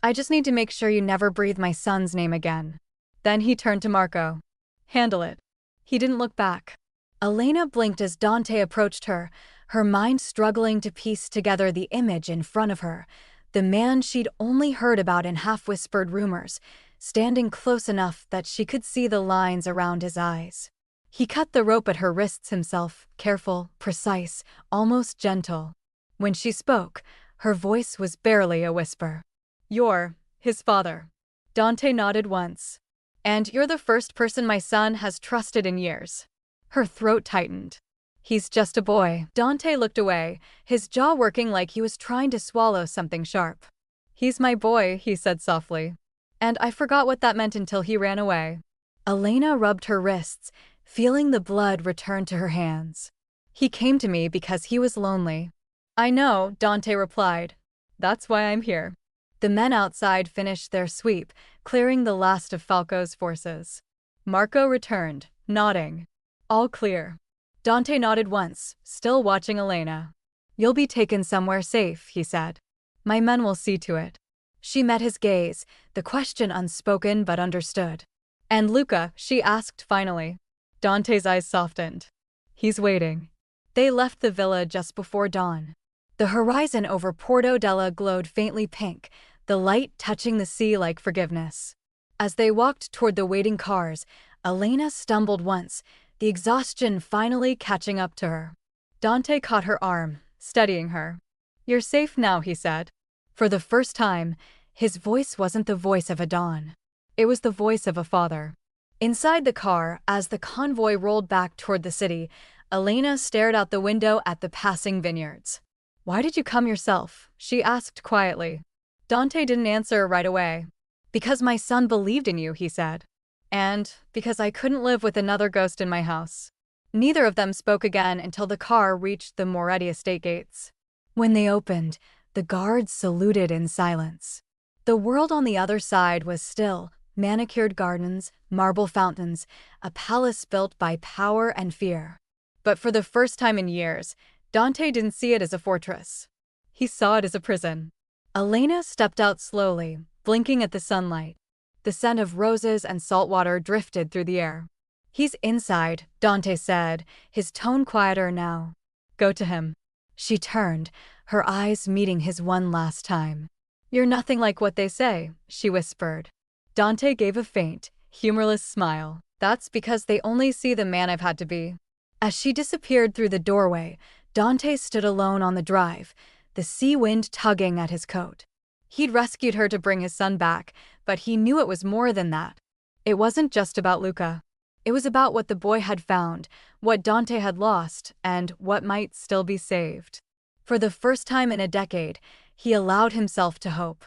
I just need to make sure you never breathe my son's name again." Then he turned to Marco. "Handle it." He didn't look back. Elena blinked as Dante approached her, her mind struggling to piece together the image in front of her, the man she'd only heard about in half-whispered rumors, standing close enough that she could see the lines around his eyes. He cut the rope at her wrists himself, careful, precise, almost gentle. When she spoke, her voice was barely a whisper. "You're his father." Dante nodded once. "And you're the first person my son has trusted in years." Her throat tightened. "He's just a boy." Dante looked away, his jaw working like he was trying to swallow something sharp. "He's my boy," he said softly. "And I forgot what that meant until he ran away." Elena rubbed her wrists, feeling the blood return to her hands. "He came to me because he was lonely." "I know," Dante replied. "That's why I'm here." The men outside finished their sweep, clearing the last of Falco's forces. Marco returned, nodding. "All clear." Dante nodded once, still watching Elena. "You'll be taken somewhere safe," he said. "My men will see to it." She met his gaze, the question unspoken but understood. "And Luca?" she asked finally. Dante's eyes softened. "He's waiting." They left the villa just before dawn. The horizon over Portodella glowed faintly pink, the light touching the sea like forgiveness. As they walked toward the waiting cars, Elena stumbled once, the exhaustion finally catching up to her. Dante caught her arm, steadying her. "You're safe now," he said. For the first time, his voice wasn't the voice of a Don. It was the voice of a father. Inside the car, as the convoy rolled back toward the city, Elena stared out the window at the passing vineyards. "Why did you come yourself?" she asked quietly. Dante didn't answer right away. "Because my son believed in you," he said. "And because I couldn't live with another ghost in my house." Neither of them spoke again until the car reached the Moretti estate gates. When they opened, the guards saluted in silence. The world on the other side was still, manicured gardens, marble fountains, a palace built by power and fear. But for the first time in years, Dante didn't see it as a fortress. He saw it as a prison. Elena stepped out slowly, blinking at the sunlight. The scent of roses and salt water drifted through the air. "He's inside," Dante said, his tone quieter now. "Go to him." She turned, her eyes meeting his one last time. "You're nothing like what they say," she whispered. Dante gave a faint, humorless smile. That's because they only see the man I've had to be. As she disappeared through the doorway, Dante stood alone on the drive, the sea wind tugging at his coat. He'd rescued her to bring his son back, but he knew it was more than that. It wasn't just about Luca. It was about what the boy had found, what Dante had lost, and what might still be saved. For the first time in a decade, he allowed himself to hope.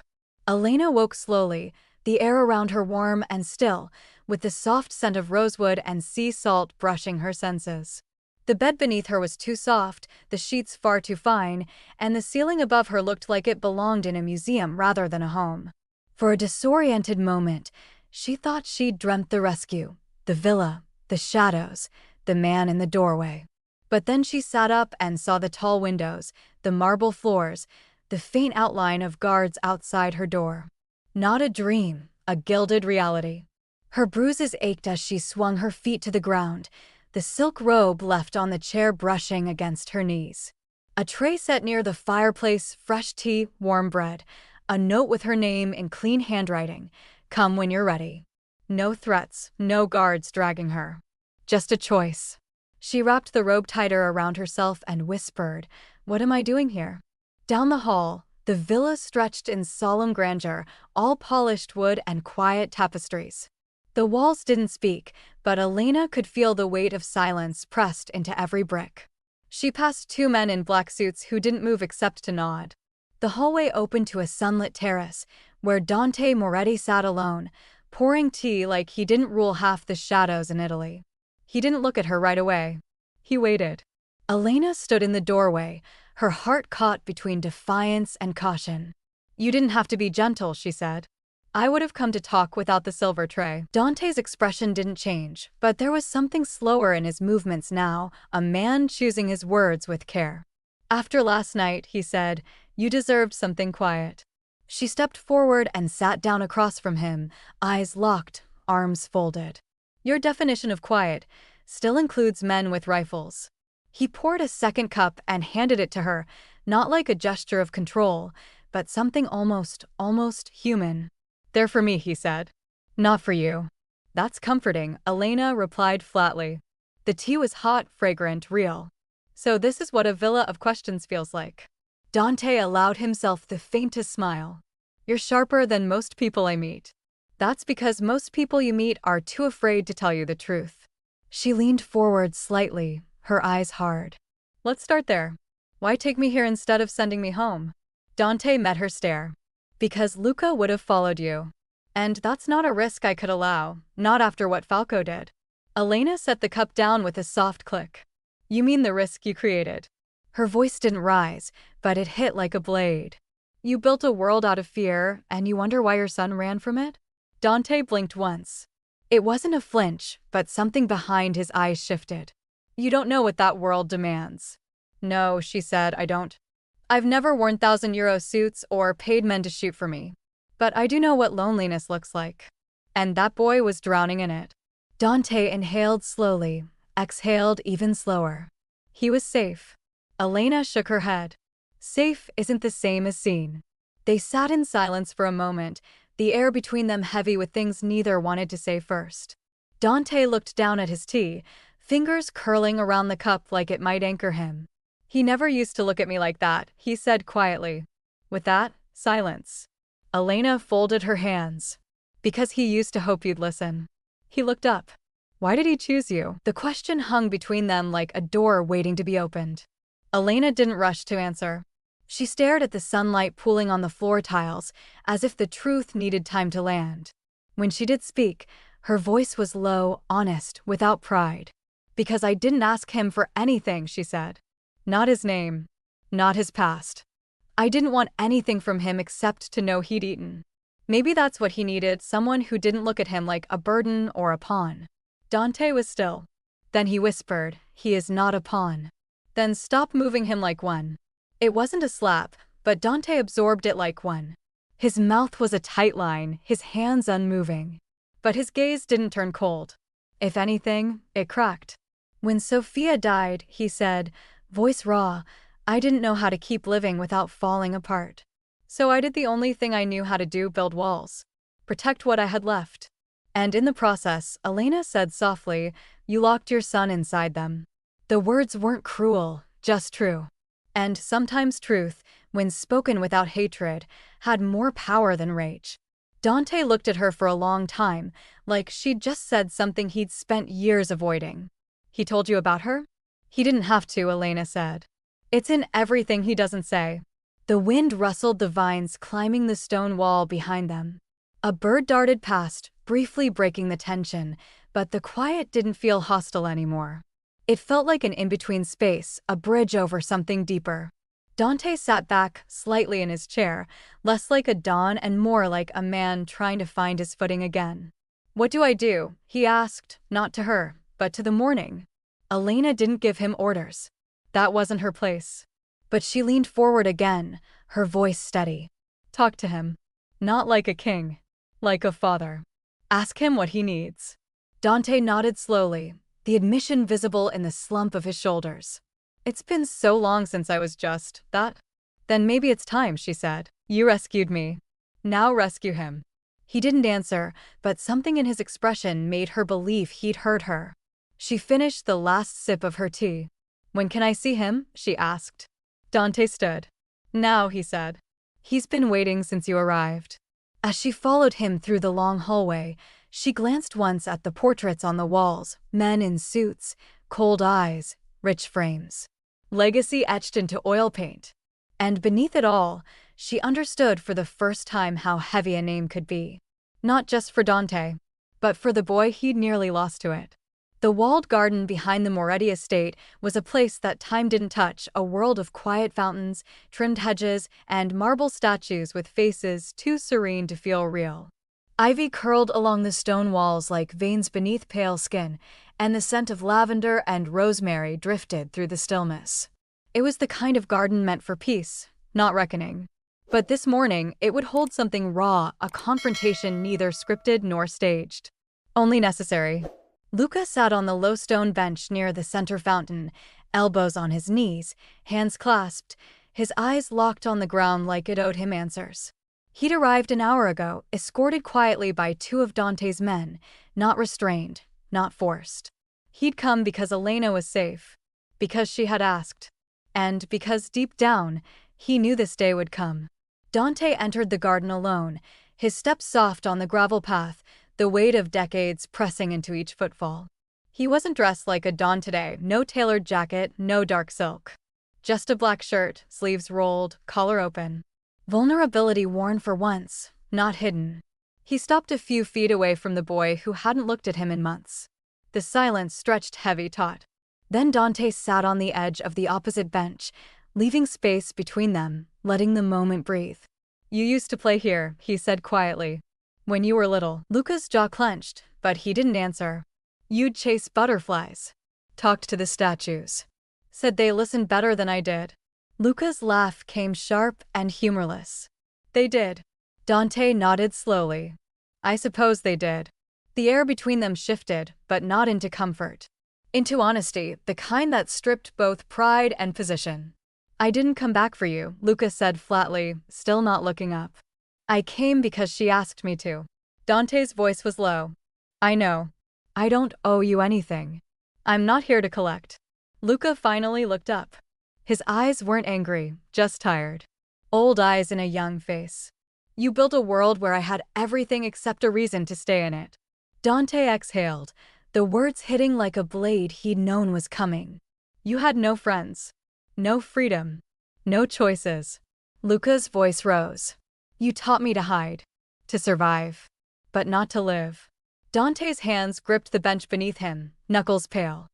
Elena woke slowly, the air around her warm and still, with the soft scent of rosewood and sea salt brushing her senses. The bed beneath her was too soft, the sheets far too fine, and the ceiling above her looked like it belonged in a museum rather than a home. For a disoriented moment, she thought she'd dreamt the rescue, the villa, the shadows, the man in the doorway. But then she sat up and saw the tall windows, the marble floors, the faint outline of guards outside her door. Not a dream, a gilded reality. Her bruises ached as she swung her feet to the ground, the silk robe left on the chair brushing against her knees. A tray set near the fireplace, fresh tea, warm bread, a note with her name in clean handwriting, "Come when you're ready." No threats, no guards dragging her. Just a choice. She wrapped the robe tighter around herself and whispered, "What am I doing here?" Down the hall, the villa stretched in solemn grandeur, all polished wood and quiet tapestries. The walls didn't speak, but Elena could feel the weight of silence pressed into every brick. She passed two men in black suits who didn't move except to nod. The hallway opened to a sunlit terrace, where Dante Moretti sat alone, pouring tea like he didn't rule half the shadows in Italy. He didn't look at her right away. He waited. Elena stood in the doorway, her heart caught between defiance and caution. "You didn't have to be gentle," she said. "I would have come to talk without the silver tray." Dante's expression didn't change, but there was something slower in his movements now, a man choosing his words with care. "After last night," he said, "you deserved something quiet." She stepped forward and sat down across from him, eyes locked, arms folded. "Your definition of quiet still includes men with rifles." He poured a second cup and handed it to her, not like a gesture of control, but something almost human. "They're for me," he said. "Not for you." "That's comforting," Elena replied flatly. The tea was hot, fragrant, real. "So this is what a villa of questions feels like." Dante allowed himself the faintest smile. "You're sharper than most people I meet." "That's because most people you meet are too afraid to tell you the truth." She leaned forward slightly, her eyes hard. "Let's start there. Why take me here instead of sending me home?" Dante met her stare. "Because Luca would have followed you. And that's not a risk I could allow, not after what Falco did." Elena set the cup down with a soft click. "You mean the risk you created?" Her voice didn't rise, but it hit like a blade. "You built a world out of fear, and you wonder why your son ran from it?" Dante blinked once. It wasn't a flinch, but something behind his eyes shifted. "You don't know what that world demands." "No," she said, "I don't. I've never worn €1,000 suits or paid men to shoot for me. But I do know what loneliness looks like. And that boy was drowning in it." Dante inhaled slowly, exhaled even slower. He was safe. Elena shook her head. Safe isn't the same as seen. They sat in silence for a moment, the air between them heavy with things neither wanted to say first. Dante looked down at his tea, fingers curling around the cup like it might anchor him. "He never used to look at me like that," he said quietly. With that, silence. Elena folded her hands. "Because he used to hope you'd listen." He looked up. "Why did he choose you?" The question hung between them like a door waiting to be opened. Elena didn't rush to answer. She stared at the sunlight pooling on the floor tiles, as if the truth needed time to land. When she did speak, her voice was low, honest, without pride. "Because I didn't ask him for anything," she said. "Not his name. Not his past. I didn't want anything from him except to know he'd eaten. Maybe that's what he needed, someone who didn't look at him like a burden or a pawn." Dante was still. Then he whispered, "He is not a pawn." "Then stop moving him like one." It wasn't a slap, but Dante absorbed it like one. His mouth was a tight line, his hands unmoving. But his gaze didn't turn cold. If anything, it cracked. "When Sophia died," he said, voice raw, "I didn't know how to keep living without falling apart. So I did the only thing I knew how to do, build walls. protect what I had left. And in the process, Elena said softly, you locked your son inside them. The words weren't cruel, just true. And sometimes truth, when spoken without hatred, had more power than rage. Dante looked at her for a long time, like she'd just said something he'd spent years avoiding. He told you about her? He didn't have to, Elena said. It's in everything he doesn't say. The wind rustled the vines climbing the stone wall behind them. A bird darted past, briefly breaking the tension, but the quiet didn't feel hostile anymore. It felt like an in-between space, a bridge over something deeper. Dante sat back slightly in his chair, less like a dawn and more like a man trying to find his footing again. What do I do? He asked, not to her, but to the morning. Elena didn't give him orders. That wasn't her place. But she leaned forward again, her voice steady. Talk to him. Not like a king. Like a father. Ask him what he needs. Dante nodded slowly, the admission visible in the slump of his shoulders. It's been so long since I was just that. Then maybe it's time, she said. You rescued me. Now rescue him. He didn't answer, but something in his expression made her believe he'd heard her. She finished the last sip of her tea. When can I see him? She asked. Dante stood. Now, he said. He's been waiting since you arrived. As she followed him through the long hallway, she glanced once at the portraits on the walls, men in suits, cold eyes, rich frames. Legacy etched into oil paint. And beneath it all, she understood for the first time how heavy a name could be. Not just for Dante, but for the boy he'd nearly lost to it. The walled garden behind the Moretti estate was a place that time didn't touch, a world of quiet fountains, trimmed hedges, and marble statues with faces too serene to feel real. Ivy curled along the stone walls like veins beneath pale skin, and the scent of lavender and rosemary drifted through the stillness. It was the kind of garden meant for peace, not reckoning. But this morning, it would hold something raw, a confrontation neither scripted nor staged. Only necessary. Luca sat on the low stone bench near the center fountain, elbows on his knees, hands clasped, his eyes locked on the ground like it owed him answers. He'd arrived an hour ago, escorted quietly by two of Dante's men, not restrained, not forced. He'd come because Elena was safe, because she had asked, and because deep down, he knew this day would come. Dante entered the garden alone, his steps soft on the gravel path, the weight of decades pressing into each footfall. He wasn't dressed like a Don today, no tailored jacket, no dark silk. Just a black shirt, sleeves rolled, collar open. Vulnerability worn for once, not hidden. He stopped a few feet away from the boy who hadn't looked at him in months. The silence stretched heavy taut. Then Dante sat on the edge of the opposite bench, leaving space between them, letting the moment breathe. You used to play here, he said quietly. When you were little. Luca's jaw clenched, but he didn't answer. You'd chase butterflies. Talked to the statues. Said they listened better than I did. Luca's laugh came sharp and humorless. They did. Dante nodded slowly. I suppose they did. The air between them shifted, but not into comfort. Into honesty, the kind that stripped both pride and position. I didn't come back for you, Luca said flatly, still not looking up. I came because she asked me to. Dante's voice was low. I know. I don't owe you anything. I'm not here to collect. Luca finally looked up. His eyes weren't angry, just tired. Old eyes in a young face. You built a world where I had everything except a reason to stay in it. Dante exhaled, the words hitting like a blade he'd known was coming. You had no friends. No freedom. No choices. Luca's voice rose. You taught me to hide. To survive. But not to live. Dante's hands gripped the bench beneath him, knuckles pale.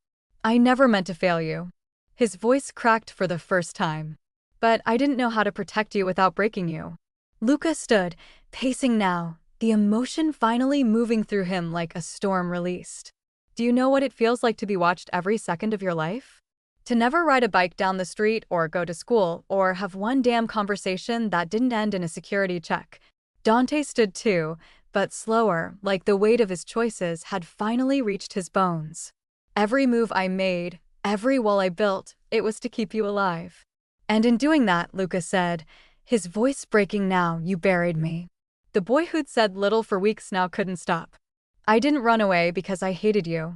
I never meant to fail you. His voice cracked for the first time. But I didn't know how to protect you without breaking you. Luca stood, pacing now, the emotion finally moving through him like a storm released. Do you know what it feels like to be watched every second of your life? To never ride a bike down the street or go to school or have one damn conversation that didn't end in a security check. Dante stood too, but slower, like the weight of his choices had finally reached his bones. Every move I made, every wall I built, it was to keep you alive. And in doing that, Luca said, his voice breaking now, you buried me. The boy who'd said little for weeks now couldn't stop. I didn't run away because I hated you.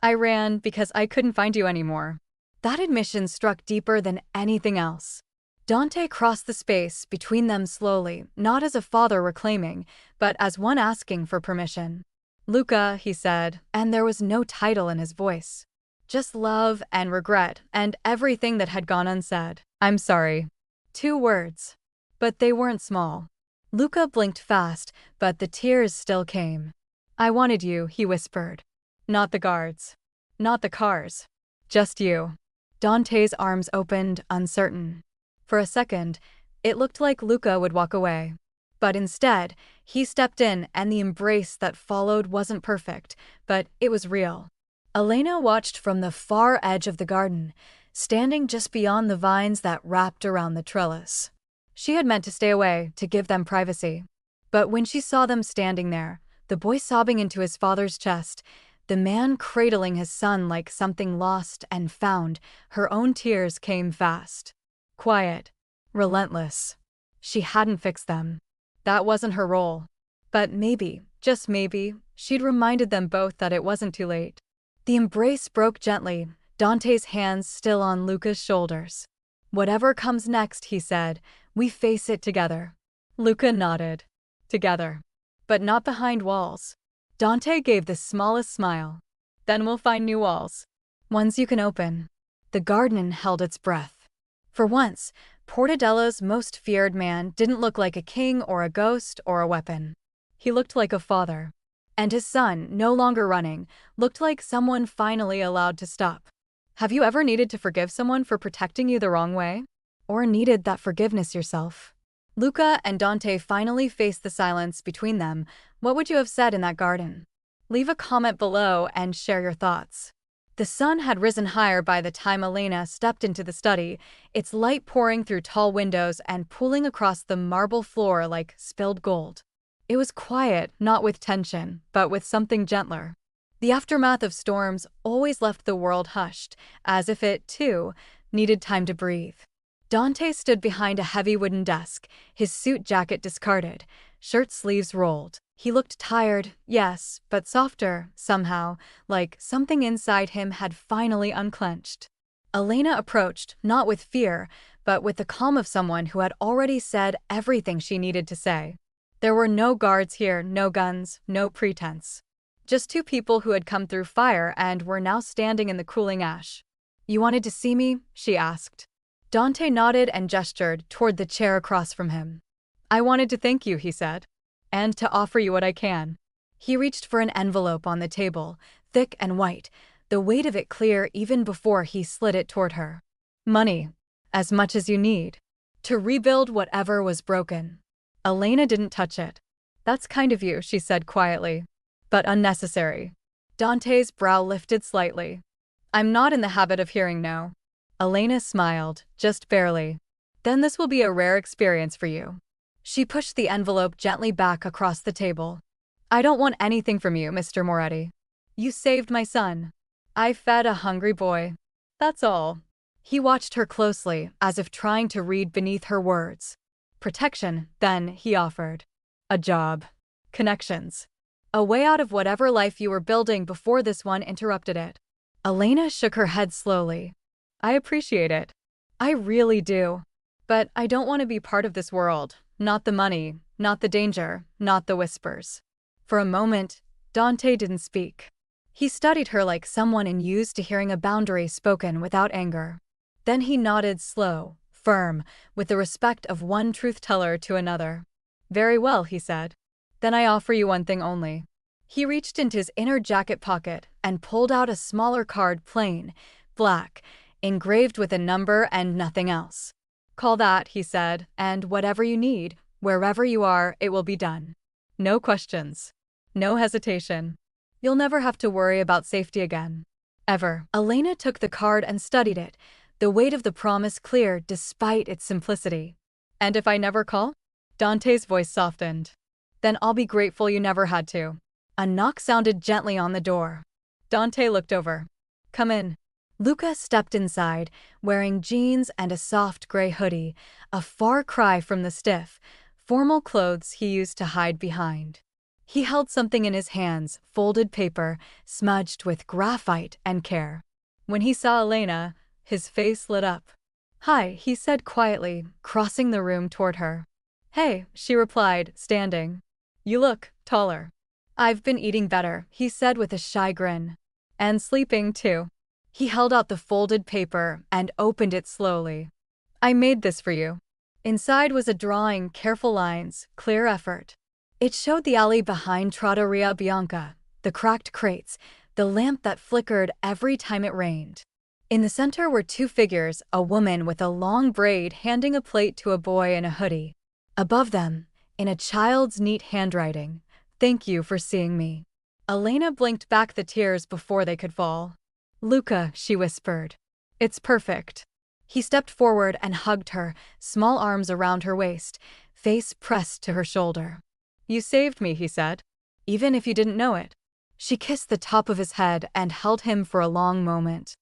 I ran because I couldn't find you anymore. That admission struck deeper than anything else. Dante crossed the space between them slowly, not as a father reclaiming, but as one asking for permission. Luca, he said, and there was no title in his voice. Just love and regret and everything that had gone unsaid. I'm sorry. 2 words. But they weren't small. Luca blinked fast, but the tears still came. I wanted you, he whispered. Not the guards. Not the cars. Just you. Dante's arms opened, uncertain. For a second, it looked like Luca would walk away. But instead, he stepped in, and the embrace that followed wasn't perfect, but it was real. Elena watched from the far edge of the garden, standing just beyond the vines that wrapped around the trellis. She had meant to stay away, to give them privacy. But when she saw them standing there, the boy sobbing into his father's chest, the man cradling his son like something lost and found, her own tears came fast. Quiet. Relentless. She hadn't fixed them. That wasn't her role. But maybe, just maybe, she'd reminded them both that it wasn't too late. The embrace broke gently, Dante's hands still on Luca's shoulders. Whatever comes next, he said, we face it together. Luca nodded. Together. But not behind walls. Dante gave the smallest smile. Then we'll find new walls. Ones you can open. The garden held its breath. For once, Portodella's most feared man didn't look like a king or a ghost or a weapon. He looked like a father. And his son, no longer running, looked like someone finally allowed to stop. Have you ever needed to forgive someone for protecting you the wrong way? Or needed that forgiveness yourself? Luca and Dante finally faced the silence between them. What would you have said in that garden? Leave a comment below and share your thoughts. The sun had risen higher by the time Elena stepped into the study, its light pouring through tall windows and pooling across the marble floor like spilled gold. It was quiet, not with tension, but with something gentler. The aftermath of storms always left the world hushed, as if it, too, needed time to breathe. Dante stood behind a heavy wooden desk, his suit jacket discarded, shirt sleeves rolled. He looked tired, yes, but softer, somehow, like something inside him had finally unclenched. Elena approached, not with fear, but with the calm of someone who had already said everything she needed to say. There were no guards here, no guns, no pretense. Just 2 people who had come through fire and were now standing in the cooling ash. You wanted to see me? She asked. Dante nodded and gestured toward the chair across from him. I wanted to thank you, he said. And to offer you what I can. He reached for an envelope on the table, thick and white, the weight of it clear even before he slid it toward her. Money. As much as you need. To rebuild whatever was broken. Elena didn't touch it. That's kind of you, she said quietly. But unnecessary. Dante's brow lifted slightly. I'm not in the habit of hearing no. Elena smiled, just barely. Then this will be a rare experience for you. She pushed the envelope gently back across the table. I don't want anything from you, Mr. Moretti. You saved my son. I fed a hungry boy. That's all. He watched her closely, as if trying to read beneath her words. Protection, then, he offered. A job. Connections. A way out of whatever life you were building before this one interrupted it. Elena shook her head slowly. I appreciate it. I really do. But I don't want to be part of this world. Not the money, not the danger, not the whispers. For a moment, Dante didn't speak. He studied her like someone unused to hearing a boundary spoken without anger. Then he nodded slow, firm, with the respect of one truth-teller to another. Very well, he said. Then I offer you one thing only. He reached into his inner jacket pocket and pulled out a smaller card, plain, black, engraved with a number and nothing else. Call that, he said, and whatever you need, wherever you are, it will be done. No questions. No hesitation. You'll never have to worry about safety again. Ever. Elena took the card and studied it, the weight of the promise clear despite its simplicity. And if I never call? Dante's voice softened. Then I'll be grateful you never had to. A knock sounded gently on the door. Dante looked over. Come in. Luca stepped inside, wearing jeans and a soft gray hoodie, a far cry from the stiff, formal clothes he used to hide behind. He held something in his hands, folded paper, smudged with graphite and care. When he saw Elena, his face lit up. "Hi," he said quietly, crossing the room toward her. "Hey," she replied, standing. "You look taller." "I've been eating better," he said with a shy grin. "And sleeping, too." He held out the folded paper and opened it slowly. "I made this for you." Inside was a drawing, careful lines, clear effort. It showed the alley behind Trattoria Bianca, the cracked crates, the lamp that flickered every time it rained. In the center were two figures, a woman with a long braid handing a plate to a boy in a hoodie. Above them, in a child's neat handwriting, "Thank you for seeing me." Elena blinked back the tears before they could fall. "Luca," she whispered. "It's perfect." He stepped forward and hugged her, small arms around her waist, face pressed to her shoulder. "You saved me," he said. "Even if you didn't know it." She kissed the top of his head and held him for a long moment.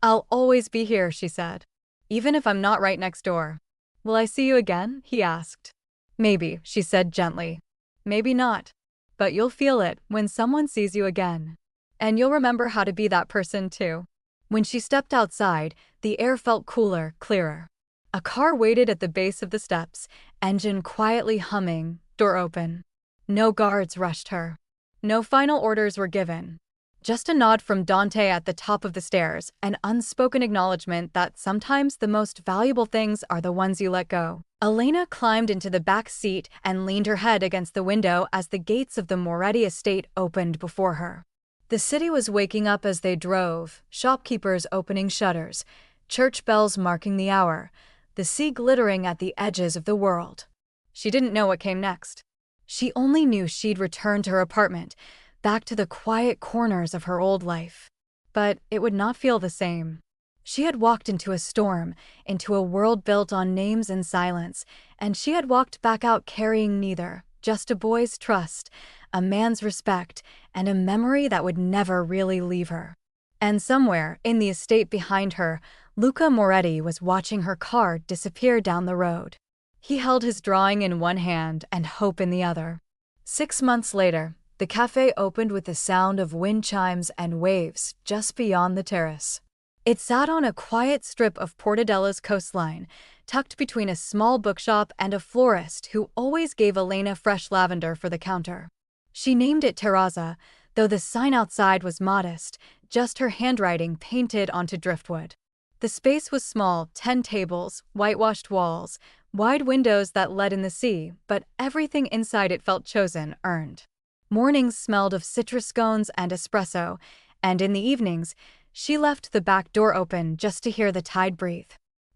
"I'll always be here," she said. "Even if I'm not right next door." "Will I see you again?" he asked. "Maybe," she said gently. "Maybe not. But you'll feel it when someone sees you again. And you'll remember how to be that person too." When she stepped outside, the air felt cooler, clearer. A car waited at the base of the steps, engine quietly humming, door open. No guards rushed her. No final orders were given. Just a nod from Dante at the top of the stairs, an unspoken acknowledgement that sometimes the most valuable things are the ones you let go. Elena climbed into the back seat and leaned her head against the window as the gates of the Moretti estate opened before her. The city was waking up as they drove, shopkeepers opening shutters, church bells marking the hour, the sea glittering at the edges of the world. She didn't know what came next. She only knew she'd return to her apartment, back to the quiet corners of her old life. But it would not feel the same. She had walked into a storm, into a world built on names and silence, and she had walked back out carrying neither, just a boy's trust, a man's respect, and a memory that would never really leave her. And somewhere, in the estate behind her, Luca Moretti was watching her car disappear down the road. He held his drawing in one hand and hope in the other. 6 months later, the cafe opened with the sound of wind chimes and waves just beyond the terrace. It sat on a quiet strip of Portodella's coastline, tucked between a small bookshop and a florist who always gave Elena fresh lavender for the counter. She named it Terrazza, though the sign outside was modest, just her handwriting painted onto driftwood. The space was small, 10 tables, whitewashed walls, wide windows that led in the sea, but everything inside it felt chosen, earned. Mornings smelled of citrus scones and espresso, and in the evenings, she left the back door open just to hear the tide breathe.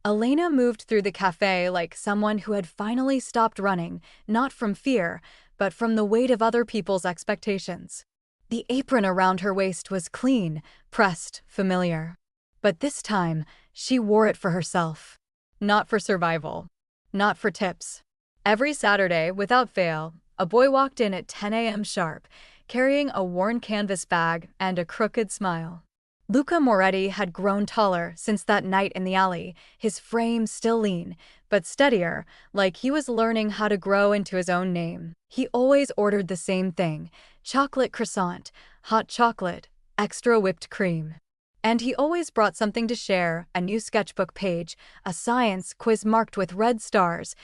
Elena moved through the cafe like someone who had finally stopped running, not from fear, but from the weight of other people's expectations. The apron around her waist was clean, pressed, familiar. But this time, she wore it for herself. Not for survival. Not for tips. Every Saturday, without fail, a boy walked in at 10 a.m. sharp, carrying a worn canvas bag and a crooked smile. Luca Moretti had grown taller since that night in the alley, his frame still lean, but steadier, like he was learning how to grow into his own name. He always ordered the same thing: chocolate croissant, hot chocolate, extra whipped cream. And he always brought something to share: a new sketchbook page, a science quiz marked with red stars,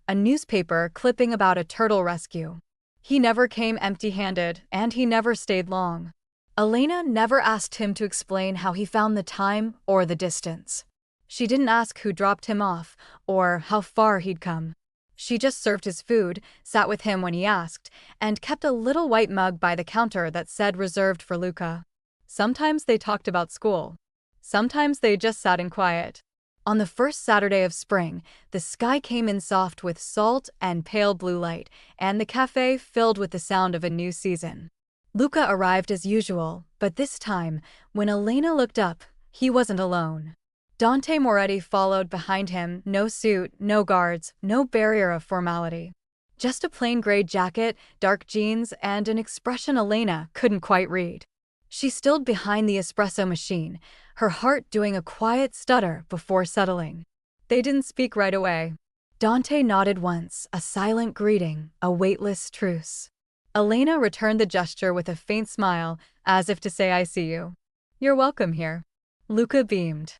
a newspaper clipping about a turtle rescue. He never came empty-handed, and he never stayed long. Elena never asked him to explain how he found the time or the distance. She didn't ask who dropped him off or how far he'd come. She just served his food, sat with him when he asked, and kept a little white mug by the counter that said reserved for Luca. Sometimes they talked about school. Sometimes they just sat in quiet. On the first Saturday of spring, the sky came in soft with salt and pale blue light, and the cafe filled with the sound of a new season. Luca arrived as usual, but this time, when Elena looked up, he wasn't alone. Dante Moretti followed behind him, no suit, no guards, no barrier of formality. Just a plain gray jacket, dark jeans, and an expression Elena couldn't quite read. She stood behind the espresso machine, her heart doing a quiet stutter before settling. They didn't speak right away. Dante nodded once, a silent greeting, a weightless truce. Elena returned the gesture with a faint smile, as if to say, "I see you. You're welcome here." Luca beamed.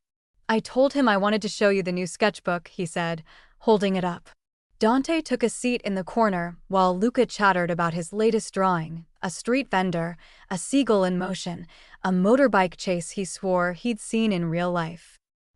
"I told him I wanted to show you the new sketchbook," he said, holding it up. Dante took a seat in the corner while Luca chattered about his latest drawing, a street vendor, a seagull in motion, a motorbike chase he swore he'd seen in real life.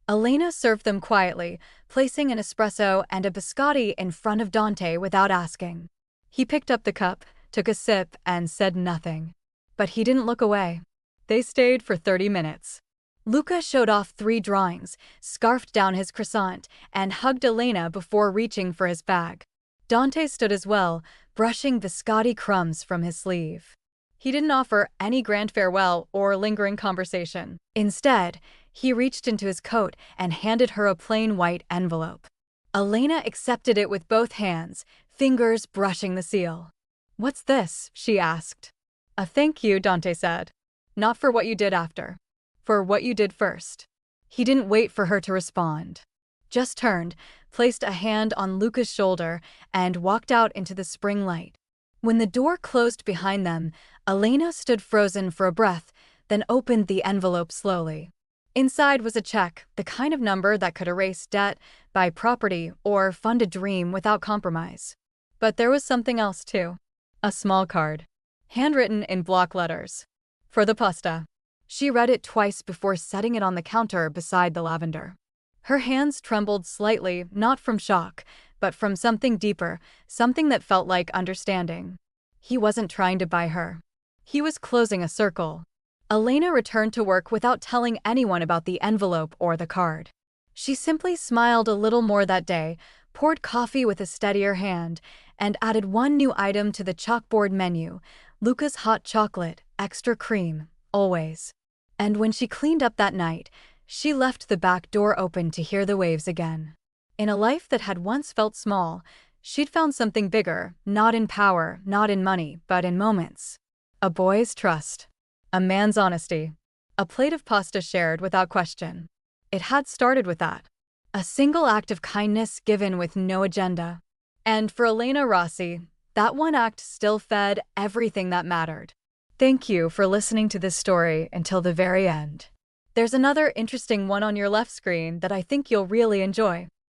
Elena served them quietly, placing an espresso and a biscotti in front of Dante without asking. He picked up the cup, took a sip, and said nothing. But he didn't look away. They stayed for 30 minutes. Luca showed off 3 drawings, scarfed down his croissant, and hugged Elena before reaching for his bag. Dante stood as well, brushing biscotti crumbs from his sleeve. He didn't offer any grand farewell or lingering conversation. Instead, he reached into his coat and handed her a plain white envelope. Elena accepted it with both hands, fingers brushing the seal. "What's this?" she asked. "A thank you," Dante said. "Not for what you did after. For what you did first." He didn't wait for her to respond. Just turned, placed a hand on Luca's shoulder, and walked out into the spring light. When the door closed behind them, Elena stood frozen for a breath, then opened the envelope slowly. Inside was a check, the kind of number that could erase debt, buy property, or fund a dream without compromise. But there was something else too. A small card, handwritten in block letters. "For the pasta." She read it twice before setting it on the counter beside the lavender. Her hands trembled slightly, not from shock, but from something deeper, something that felt like understanding. He wasn't trying to buy her. He was closing a circle. Elena returned to work without telling anyone about the envelope or the card. She simply smiled a little more that day, poured coffee with a steadier hand, and added one new item to the chalkboard menu: Luca's hot chocolate, extra cream, always. And when she cleaned up that night, she left the back door open to hear the waves again. In a life that had once felt small, she'd found something bigger, not in power, not in money, but in moments. A boy's trust. A man's honesty. A plate of pasta shared without question. It had started with that. A single act of kindness given with no agenda. And for Elena Rossi, that one act still fed everything that mattered. Thank you for listening to this story until the very end. There's another interesting one on your left screen that I think you'll really enjoy.